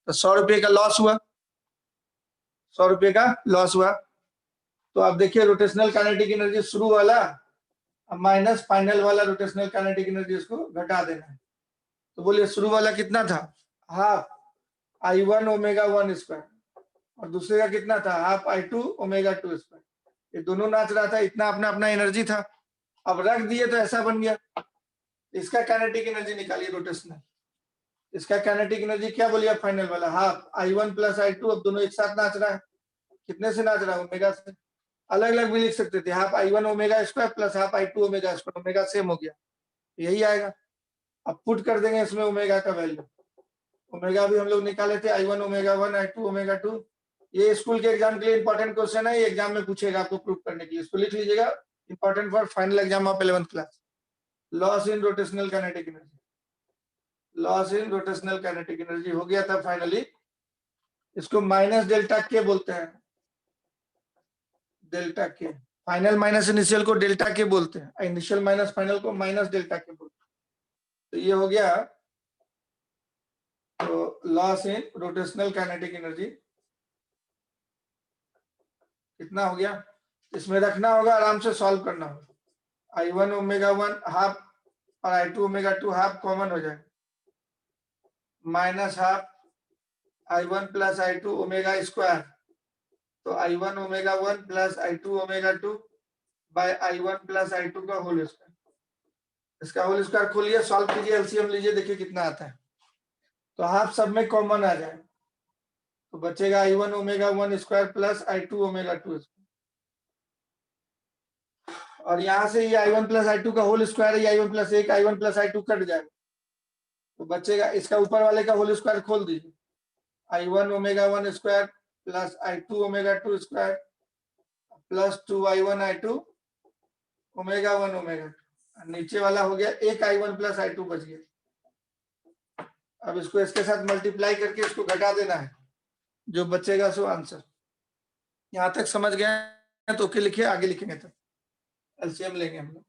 तो 100 रुपये का लॉस हुआ, 100 रुपये का लॉस हुआ। तो आप देखिए रोटेशनल काइनेटिक एनर्जी शुरू वाला माइनस फाइनल वाला रोटेशनल काइनेटिक एनर्जी, इसको घटा देना है। तो बोलिए शुरू वाला कितना था, हाफ I1 ओमेगा 1 स्क्वायर, और दूसरे का कितना था, हाफ I2 ओमेगा 2 स्क्वायर। ये दोनों नाच रहा था, इतना अपना अपना एनर्जी था, अब रख दिए तो ऐसा बन गया। इसका काइनेटिक एनर्जी निकालिए रोटेशनल, इसका काइनेटिक एनर्जी क्या बोलिए फाइनल वाला, हाफ I1 प्लस I2, अब दोनों एक साथ नाच रहा है, कितने से नाच रहा है, ओमेगा से। अलग अलग भी लिख सकते थे, half I1 omega square plus half I2 omega square, omega same हो गया, यही आएगा। अब पुट कर देंगे इसमें ओमेगा का वैल्यू, ओमेगा भी हम लोग निकाले थे, I1 ओमेगा 1 I2 ओमेगा 2। ये स्कूल के एग्जाम के लिए इंपॉर्टेंट क्वेश्चन है, ये एग्जाम में पूछेगा आपको प्रूव करने के लिए, इसको लिख लीजिएगा, important for final exam of 11th class. Loss in rotational kinetic energy, loss in rotational kinetic energy हो गया था फाइनली। इसको माइनस डेल्टा के बोलते हैं, डेल्टा के, फाइनल माइनस इनिशियल को डेल्टा के बोलते हैं, इनिशियल माइनस फाइनल को माइनस डेल्टा के बोलते हैं। तो ये हो गया, तो loss in rotational kinetic energy कितना हो गया, इसमें रखना होगा, आराम से सॉल्व करना होगा। I1 ओमेगा 1 हाफ और I2 ओमेगा 2 हाफ कॉमन हो जाएगा, minus half I1 plus I2 omega square, तो I1 omega 1 plus I2 omega 2 by I1 plus I2 का होल स्क्वायर। इसका होल स्क्वायर खोलिए, सॉल्व कीजिए, एलसीएम लीजिए, देखिए कितना आता है। तो हाफ सब में कॉमन आ जाए, तो बचेगा I1 omega 1 square plus I2 omega 2 square, और यहां से ये I1 प्लस I2 का होल स्क्वायर है, I1 plus 1 I1 plus I2 cut जाएगा, तो बचेगा इसका ऊपर वाले का होल स्क्वायर खोल दीजिए, I1 omega 1 square plus I2 omega 2 square plus 2I1 I2 omega 1 omega 2, नीचे वाला हो गया एक I1 प्लस I2 बच गया। अब इसको इसके साथ मल्टीप्लाई करके इसको घटा देना है, जो बचेगा सो आंसर। यहां तक समझ गए तो ओके लिखिए, आगे लिखेंगे तब एलसीएम लेंगे हम लोग,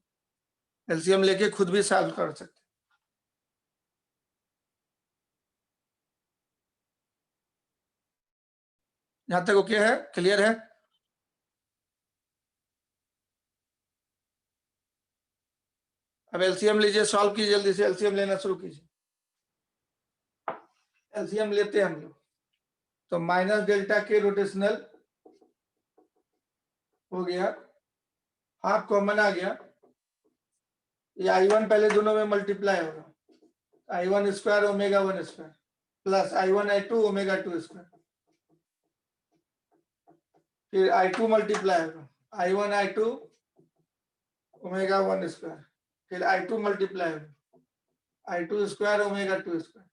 एलसीएम लेके खुद भी सॉल्व कर सकते। यहां तक ओके है, क्लियर है? अब एलसीएम लीजिए, सॉल्व कीजिए, जल्दी से एलसीएम लेना शुरू कीजिए। एलसीएम लेते हैं हम लोग, तो माइनस डेल्टा के रोटेशनल हो गया, हाफ कॉमन आ गया, ये I1 पहले दोनों में मल्टीप्लाई होगा, I1 square omega 1 square plus I1 I2 omega 2 square, फिर I2 मल्टीप्लाई होगा, I1 I2 ओमेगा 1 स्क्वायर, फिर I2 मल्टीप्लाई होगा, I2 स्क्वायर ओमेगा 2 स्क्वायर,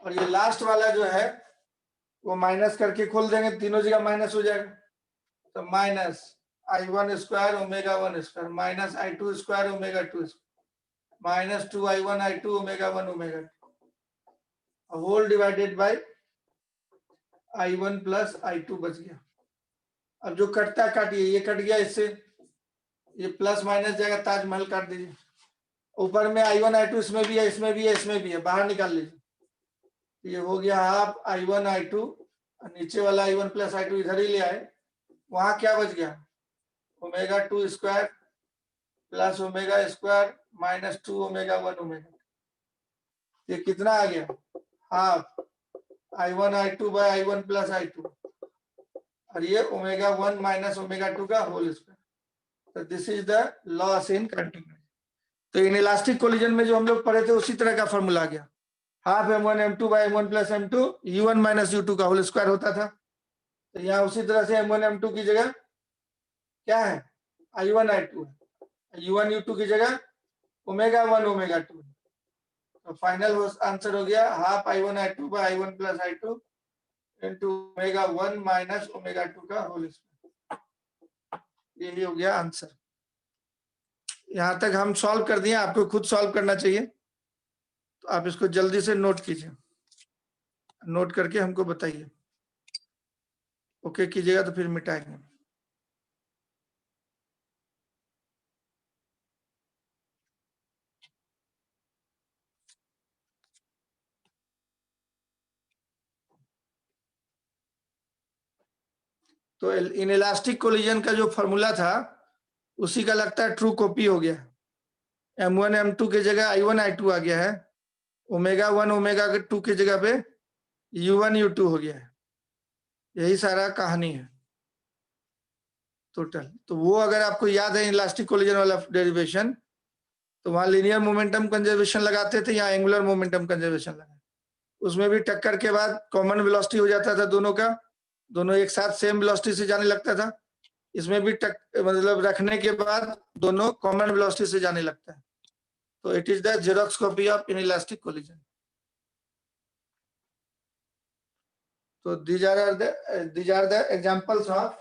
और ये लास्ट वाला जो है वो माइनस करके खोल देंगे, तीनों जगह माइनस हो जाएगा, तो minus I1 square omega 1 square minus I2 square omega 2 square minus 2I1 I2 omega 1 omega 2 whole divided by I1 plus I2 बच गया। अब जो कटता है काटिए, ये कट गया, इससे ये प्लस माइनस जाएगा, ताजमहल काट दीजिए, ऊपर में I1 I2 इसमें भी है, इसमें भी है, इसमें भी है, बाहर निकाल लीजिए, ये हो गया हाफ I1 I2, नीचे वाला I1 प्लस I2 इधर ही ले आए, वहां क्या बच गया, omega 2 square plus omega square minus 2 omega 1 omega, ये कितना आ गया, half I1 I2 by I1 plus I2, और ये ओमेगा 1 माइनस ओमेगा 2 का होल स्क्वायर। तो this is the loss in continuity. तो इन इलास्टिक कोलिजन में जो हम लोग पढ़े थे उसी तरह का फॉर्मूला आ गया, half M1 M2 by M1 plus M2 U1 minus U2 का होल स्क्वायर होता था। तो यहाँ उसी तरह से M1 M2 की जगह क्या है, I1 I2 है, U1 U2 की जगह ओमेगा 1 ओमेगा 2, तो फाइनल आंसर हो गया half I1 I2 by I1 plus I2 into omega 1 minus omega 2 का होल स्क्वायर, यही हो गया आंसर। यहां तक हम सॉल्व कर दिए, आपको खुद सॉल्व करना चाहिए, तो आप इसको जल्दी से नोट कीजिए, नोट करके हमको बताइए, ओके कीजिएगा तो फिर मिटाएंगे। तो इन इलास्टिक कोलिजन का जो फॉर्मूला था उसी का लगता है ट्रू कॉपी हो गया, M1 M2 की जगह I1 I2 आ गया है, ओमेगा 1 ओमेगा 2 की जगह पे U1 U2 हो गया है, यही सारा कहानी है टोटल। तो वो अगर आपको याद है इलास्टिक कोलिजन वाला डेरिवेशन, तो वहां लीनियर मोमेंटम कंजर्वेशन लगाते थे, यहाँ एंगुलर मोमेंटम कंजर्वेशन लगा, उसमें भी टक्कर के बाद कॉमन वेलोसिटी हो जाता था दोनों का, दोनों एक साथ सेम वेलोसिटी से जाने लगता था, इसमें भी मतलब रखने के बाद दोनों कॉमन वेलोसिटी से जाने लगता है। तो it is the xerox copy of inelastic collision. तो these are the examples of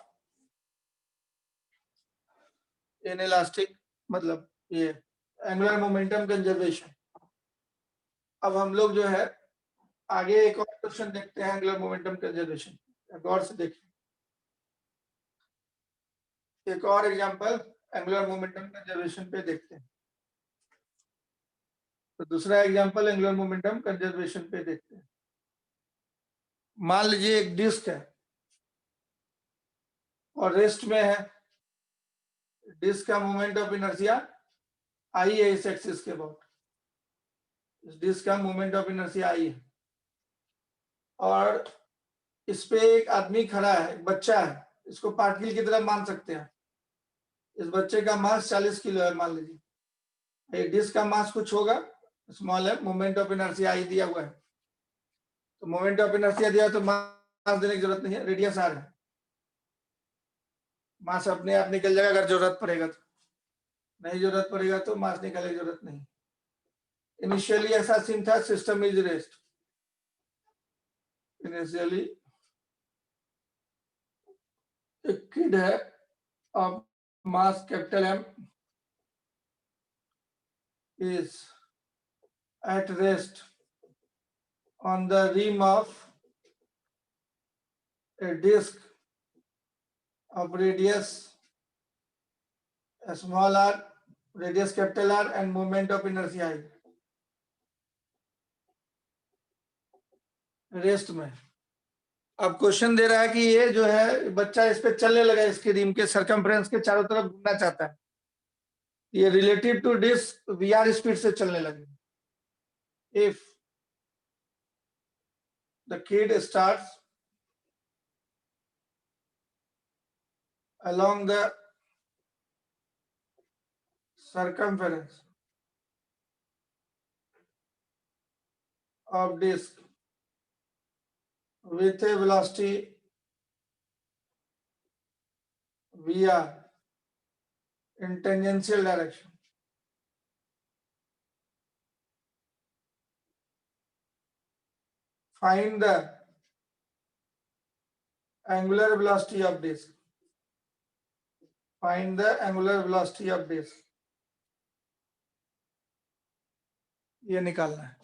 inelastic, मतलब ये एंगुलर मोमेंटम कंजर्वेशन। अब हम लोग जो है आगे एक और क्वेश्चन देखते हैं एंगुलर मोमेंटम कंजर्वेशन, गौर से देखिए, एक और एग्जांपल एंगुलर मोमेंटम कंजर्वेशन पे देखते हैं। तो दूसरा एग्जांपल एंगुलर मोमेंटम कंजर्वेशन पे देखते हैं। मान लीजिए एक डिस्क है, और रेस्ट में है, डिस्क का मोमेंट ऑफ इनर्शिया आई है इस एक्सिस के अबाउट, इस डिस्क का मोमेंट ऑफ इनर्शिया आई है। और इस पे एक आदमी खड़ा है, एक बच्चा है, इसको पार्टिकल की तरह मान सकते हैं। इस बच्चे का मास 40 किलो है मान लीजिए, ये डिस्क का मास कुछ होगा, स्मॉल है, मोमेंट ऑफ इनर्शिया आई दिया हुआ है, तो मोमेंट ऑफ इनर्शिया दिया तो मास देने की जरूरत नहीं है, रेडियस आर है, मास अपने आप निकल जाएगा अगर जरूरत पड़ेगा तो, नहीं जरूरत पड़ेगा तो मास निकालने की जरूरत नहीं। इनिशियली ऐसा सीन था, सिस्टम इज रेस्ट, इनिशियली एक किड है of mass capital M is at rest on the rim of a disk of radius small r, radius capital R and moment of inertia I. Rest में अब क्वेश्चन दे रहा है कि ये जो है बच्चा इस पे चलने लगा, इसके रिम के सरकमफ्रेंस के चारों तरफ घूमना चाहता है, ये relative to disc VR speed से चलने लगे। If the kid starts along the circumference of disk with a velocity vr in tangential direction, find the angular velocity of disk, find the angular velocity of disk, ये निकालना है।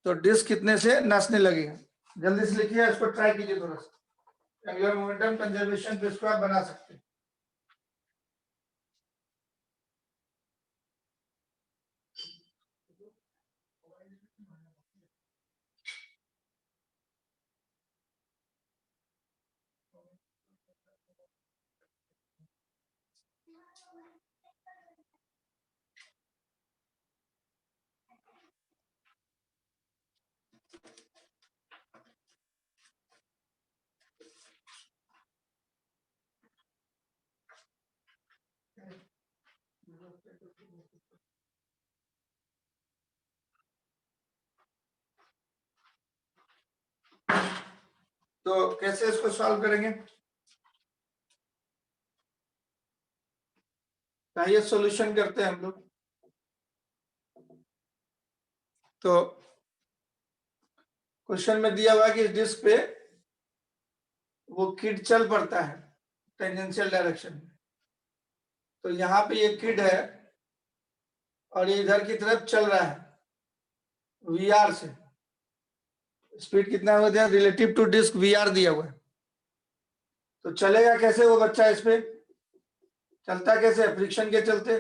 तो डिस्क कितने से नाचने लगेगा, जल्दी से लिखिए, इसको ट्राई कीजिए थोड़ा सा, एंगुलर मोमेंटम कंजर्वेशन पे इसको आप बना सकते हैं। तो कैसे इसको सॉल्व करेंगे, ये सॉल्यूशन करते हैं हम लोग। तो क्वेश्चन में दिया हुआ है कि इस डिस्क पे वो किड चल पड़ता है टेंजेंशियल डायरेक्शन में, तो यहाँ पे ये किड है और ये इधर की तरफ चल रहा है वीआर से, स्पीड कितना हो गया रिलेटिव टू डिस्क वीआर दिया हुआ है, तो चलेगा कैसे वो बच्चा, इस पे चलता कैसे, फ्रिक्शन के चलते,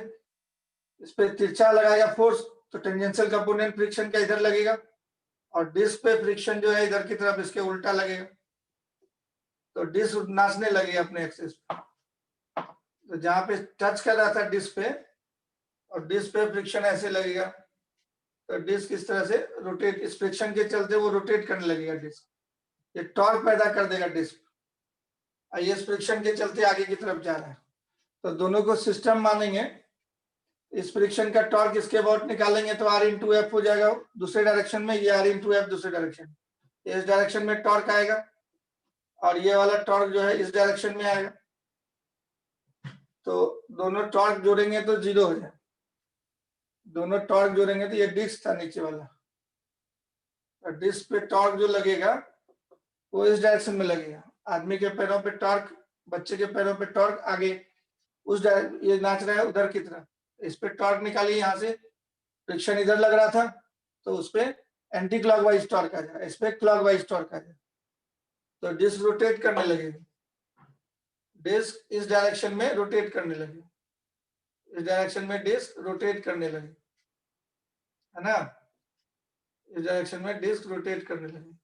इस पे तिरछा लगाएगा फोर्स, तो टेंजेंशियल कंपोनेंट फ्रिक्शन का इधर लगेगा और डिस्क पे फ्रिक्शन जो है इधर की तरफ इसके उल्टा लगेगा, तो डिस्क नाचने लगेगा अपने एक्सिस पे। तो जहां पे टच कर रहा था डिस्क पे और डिस्क पे फ्रिक्शन ऐसे लगेगा, तो डिस्क इस तरह से रोटेट, इस फ्रिक्शन के चलते वो रोटेट करने लगेगा डिस्क, ये टॉर्क पैदा कर देगा डिस्क, ये फ्रिक्शन के चलते आगे की तरफ जा रहा है, तो दोनों को सिस्टम मानेंगे, इस फ्रिक्शन का टॉर्क इसके अबाउट निकालेंगे तो r इंटू एफ हो जाएगा दूसरे डायरेक्शन में, ये r इंटू एफ दूसरे डायरेक्शन, इस डायरेक्शन में टॉर्क आएगा और ये वाला टॉर्क जो है इस डायरेक्शन में आएगा, तो दोनों टॉर्क जोड़ेंगे तो जीरो हो जाए, दोनों टॉर्क जोड़ेंगे तो ये डिस्क था नीचे वाला, तो डिस्क पे टॉर्क जो लगेगा वो इस डायरेक्शन में लगेगा, आदमी के पैरों पे टॉर्क, बच्चे के पैरों पे टॉर्क आगे उस ये नाच रहा है उधर की तरफ, इस पे टॉर्क निकालिए, यहाँ से फ्रिक्शन इधर लग रहा था तो उस पे एंटी क्लॉकवाइज टॉर्क आ जाए, इस पे क्लॉकवाइज टॉर्क आ जाए, तो डिस्क रोटेट करने लगेगी, डिस्क इस डायरेक्शन में रोटेट करने लगे, इस डायरेक्शन में डिस्क रोटेट करने लगे, है ना, इस डायरेक्शन में डिस्क रोटेट करने लगे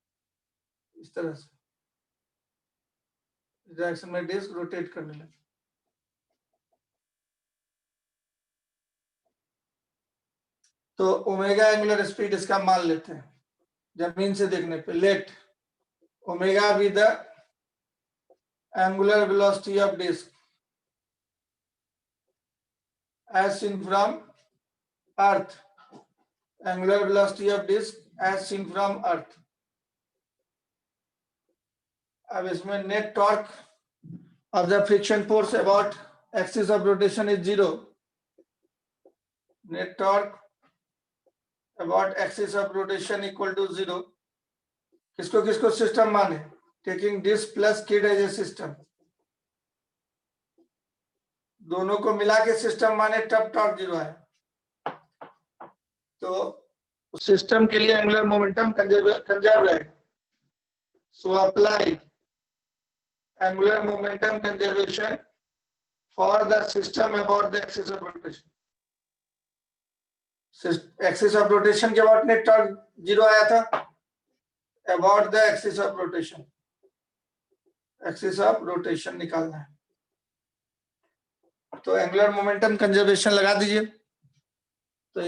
इस तरह से, डायरेक्शन में डिस्क रोटेट करने लगे। तो ओमेगा एंगुलर स्पीड इसका मान लेते हैं जमीन से देखने पे। Let omega be the angular velocity of disc as seen from earth, angular velocity of disk as seen from earth। अब इसमें net torque of the friction force about axis of rotation is 0। Net torque about axis of rotation equal to 0। किसको किसको सिस्टम माने, taking disc plus kid as a system, दोनों को मिला के सिस्टम माने तब टॉर्क 0 है। तो सिस्टम के लिए एंगुलर मोमेंटम कंजर्व रहेगा। So apply angular momentum conservation for the system about the axis of rotation। Axis of rotation के अबाउट नेट टॉर्क 0 आया था, about the axis of rotation, axis of rotation निकालना है। तो एंगुलर मोमेंटम कंजर्वेशन लगा दीजिए। तो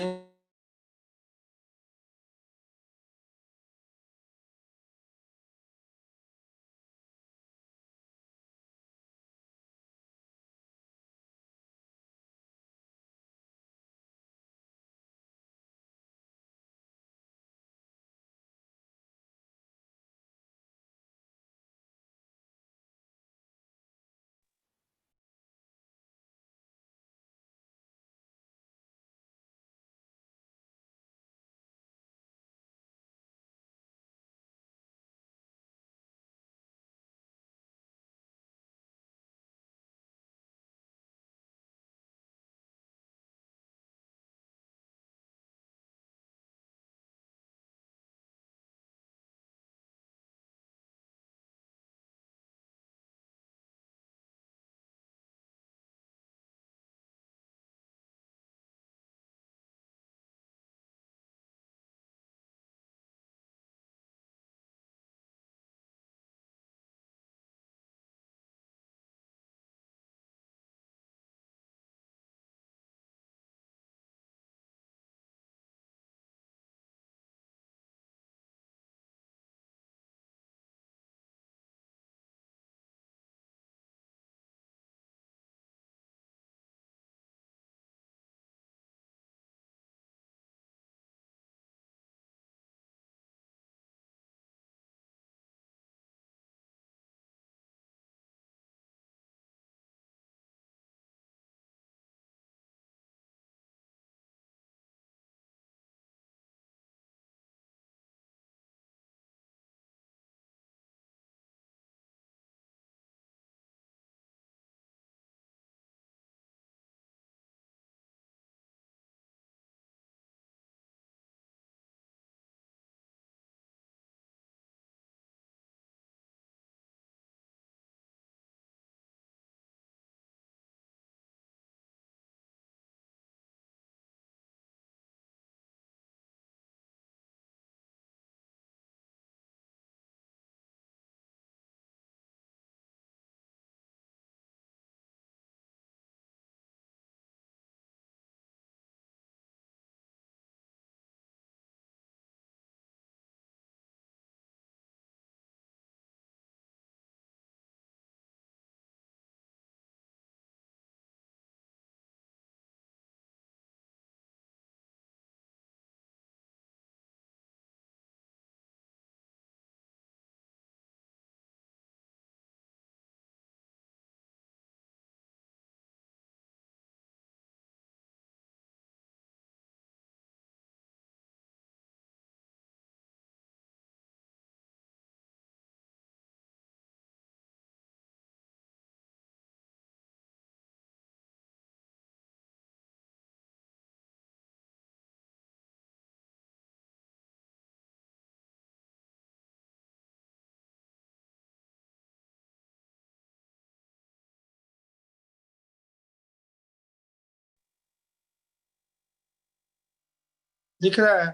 दिख रहा है,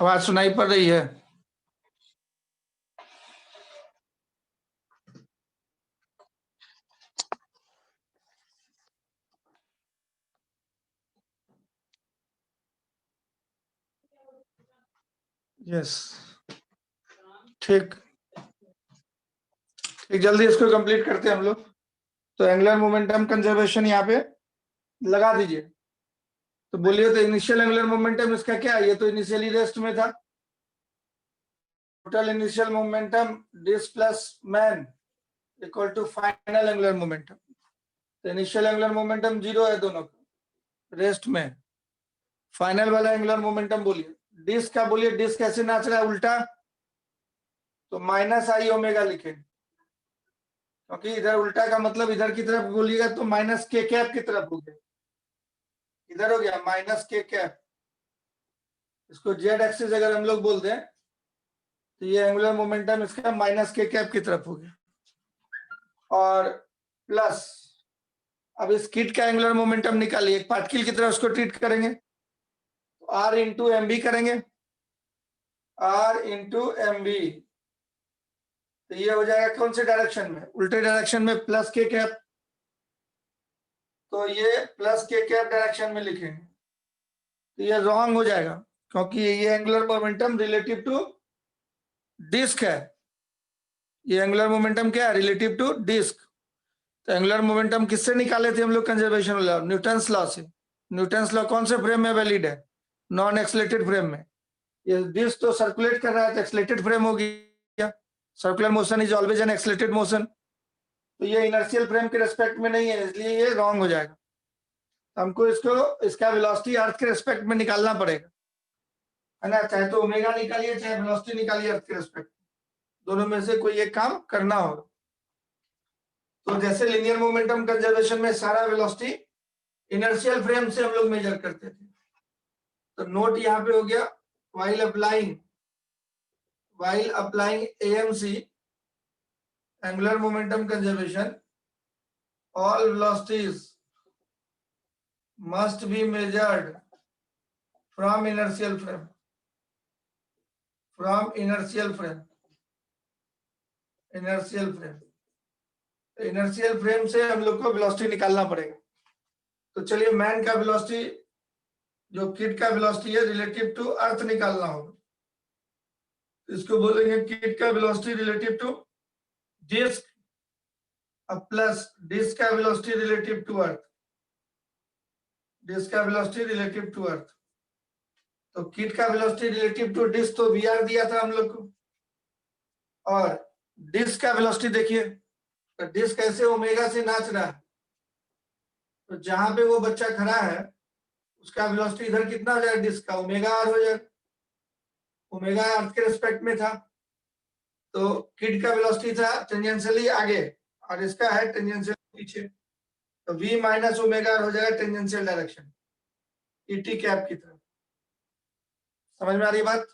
आवाज सुनाई पड़ रही है? यस, ठीक ठीक, जल्दी इसको कंप्लीट करते हैं हम लोग। तो एंगुलर मोमेंटम कंजर्वेशन यहाँ पे लगा दीजिए। तो बोलिए, तो इनिशियल एंगुलर मोमेंटम इसका क्या है? ये तो इनिशियली रेस्ट में था। Total initial momentum disc plus man equal to final angular momentum. तो इनिशियल एंगुलर मोमेंटम 0 है दोनों का रेस्ट में। फाइनल वाला एंगुलर मोमेंटम बोलिए, डिस्क का बोलिए, डिस्क कैसे नाच रहा है उल्टा, तो माइनस आई ओमेगा लिखेंगे, क्योंकि इधर उल्टा का मतलब इधर की तरफ बोलिएगा तो माइनस के कैप की तरफ हो गया, इधर हो गया माइनस के कैप। इसको जेड एक्सिस अगर हम लोग बोल दें तो ये एंगुलर मोमेंटम इसका माइनस के कैप की तरफ हो गया। और प्लस अब इस किट का एंगुलर मोमेंटम निकालिए, एक पार्टिकल की तरह उसको ट्रीट करेंगे, तो आर इंटू एम बी करेंगे, आर इंटू एम बी। तो ये हो जाएगा कौन से डायरेक्शन में? उल्टे डायरेक्शन में, प्लस के कैप। तो ये प्लस के कैप डायरेक्शन में लिखेंगे, तो ये रॉन्ग हो जाएगा, क्योंकि ये angular momentum relative to disc है। ये एंगुलर मोमेंटम क्या है? Relative to disc. तो एंगुलर मोमेंटम किससे निकाले थे हम लोग? कंजर्वेशन लॉ, न्यूटन्स लॉ से। न्यूटन्स लॉ कौन से फ्रेम में वैलिड है? नॉन एक्सलेटेड फ्रेम में। ये डिस्क तो सर्कुलेट कर रहा है तो एक्सलेटेड फ्रेम हो गया। Circular motion is always an accelerated motion. तो ये इनर्शियल फ्रेम के रेस्पेक्ट में नहीं है, इसलिए ये रॉन्ग हो जाएगा। हमको इसका वेलोसिटी अर्थ के रेस्पेक्ट में निकालना पड़ेगा, है ना। चाहे तो ओमेगा निकालिए, चाहे वेलोसिटी निकालिए अर्थ के रेस्पेक्ट, दोनों में से कोई एक काम करना होगा। तो जैसे लिनियर मोमेंटम कंजर्वेशन में सारा वेलोसिटी इनर्शियल फ्रेम से हम लोग मेजर करते थे, तो नोट यहाँ पे हो गया, while applying AMC, angular momentum conservation, all velocities must be measured from inertial frame, inertial frame से हम लोग को वेलोसिटी निकालना पड़ेगा। तो चलिए, मैन का वेलोसिटी, जो किट का वेलोसिटी है, रिलेटिव टू अर्थ निकालना होगा। इसको बोलेंगे किट का velocity relative to disc plus disc का velocity relative to earth, disc का वेलोसिटी रिलेटिव टू अर्थ। तो किट का वेलोसिटी रिलेटिव टू डिस्क तो वी आर दिया था हम लोग को, और डिस्क का वेलोसिटी देखिए, तो डिस्क ऐसे ओमेगा से नाच रहा है, तो जहां पे वो बच्चा खड़ा है उसका वेलोसिटी इधर कितना हो जाएगा? डिस्क का ओमेगा आर हो जाएगा, ओमेगा अर्थ के रिस्पेक्ट में था। तो किट का वेलोसिटी था टेंजेंशियली आगे और इसका है टेंजेंशियल पीछे, तो v माइनस ओमेगा हो जाएगा टेंजेंशियल डायरेक्शन, ईटी कैप की तरफ। समझ में आ रही बात?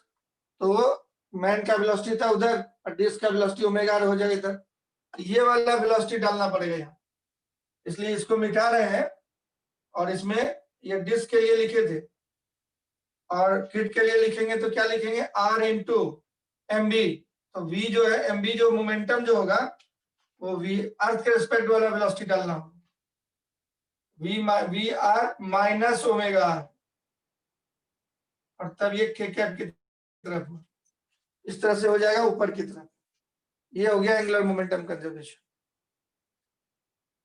तो मैन का वेलोसिटी था उधर और डिस्क का वेलोसिटी ओमेगा हो जाएगा इधर, ये वाला वेलोसिटी डालना पड़ेगा यहाँ, इसलिए इसको मिटा रहे हैं और इसमें ये डिस्क के लिए लिखे थे और किट के लिए लिखेंगे तो क्या लिखेंगे? R into m v. तो v जो है, एम बी जो मोमेंटम जो होगा वो v अर्थ के रिस्पेक्ट वाला वेलोसिटी डालना होगा, v r minus omega r, और तब ये के कैप की तरफ इस तरह से हो जाएगा ऊपर की तरफ। ये हो गया एंगुलर मोमेंटम कंजर्वेशन।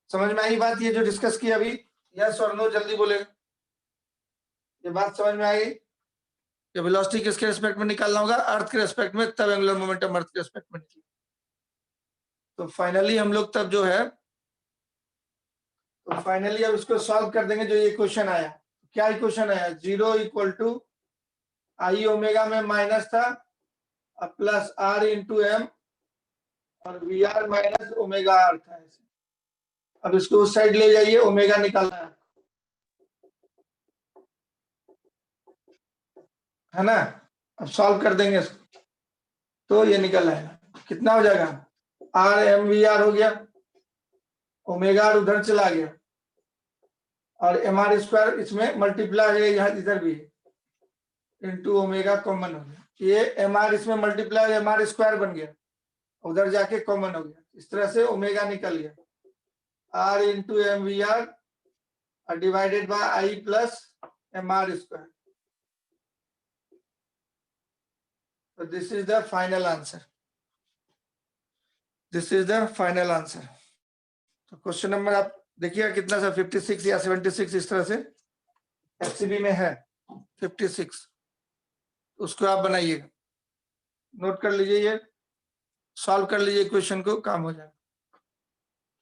समझ में आई बात? ये जो डिस्कस किया अभी, यस और नो जल्दी बोलेगा। ये बात समझ में आई? ये वेलोसिटी किसके रिस्पेक्ट में निकालना होगा? अर्थ के रिस्पेक्ट में, तब एंगुलर मोमेंटम अर्थ के रिस्पेक्ट में निकलेगा। तो फाइनली हम लोग तब जो है, तो फाइनली अब इसको सॉल्व कर देंगे। जो ये क्वेश्चन आया, क्या इक्वेशन आया? 0 इक्वल टू आई ओमेगा में माइनस था प्लस आर इंटू एम और v r minus omega r था। अब इसको उस साइड ले जाइए, ओमेगा निकालना है ना। अब सॉल्व कर देंगे इसको, तो ये निकल आएगा, कितना हो जाएगा? आर एम वी आर हो गया, ओमेगा आर उधर चला गया और एम आर स्क्वायर इसमें मल्टीप्लाई है, यहाँ इधर भी इंटू ओमेगा कॉमन हो गया, ये एम आर इसमें मल्टीप्लाई एम आर स्क्वायर बन गया, उधर जाके कॉमन हो गया। इस तरह से ओमेगा निकल गया, R into M V R divided by I plus M R square. तो this is the final answer, this is the final answer. तो क्वेश्चन नंबर आप देखिए कितना सा 56 या 76 इस तरह से एफसीबी में है 56, उसको आप बनाइए, नोट कर लीजिए, ये सॉल्व कर लीजिए क्वेश्चन को, काम हो जाएगा।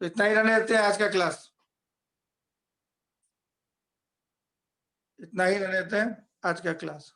तो इतना ही रहने देते हैं आज का क्लास, इतना ही रहने देते हैं आज का क्लास।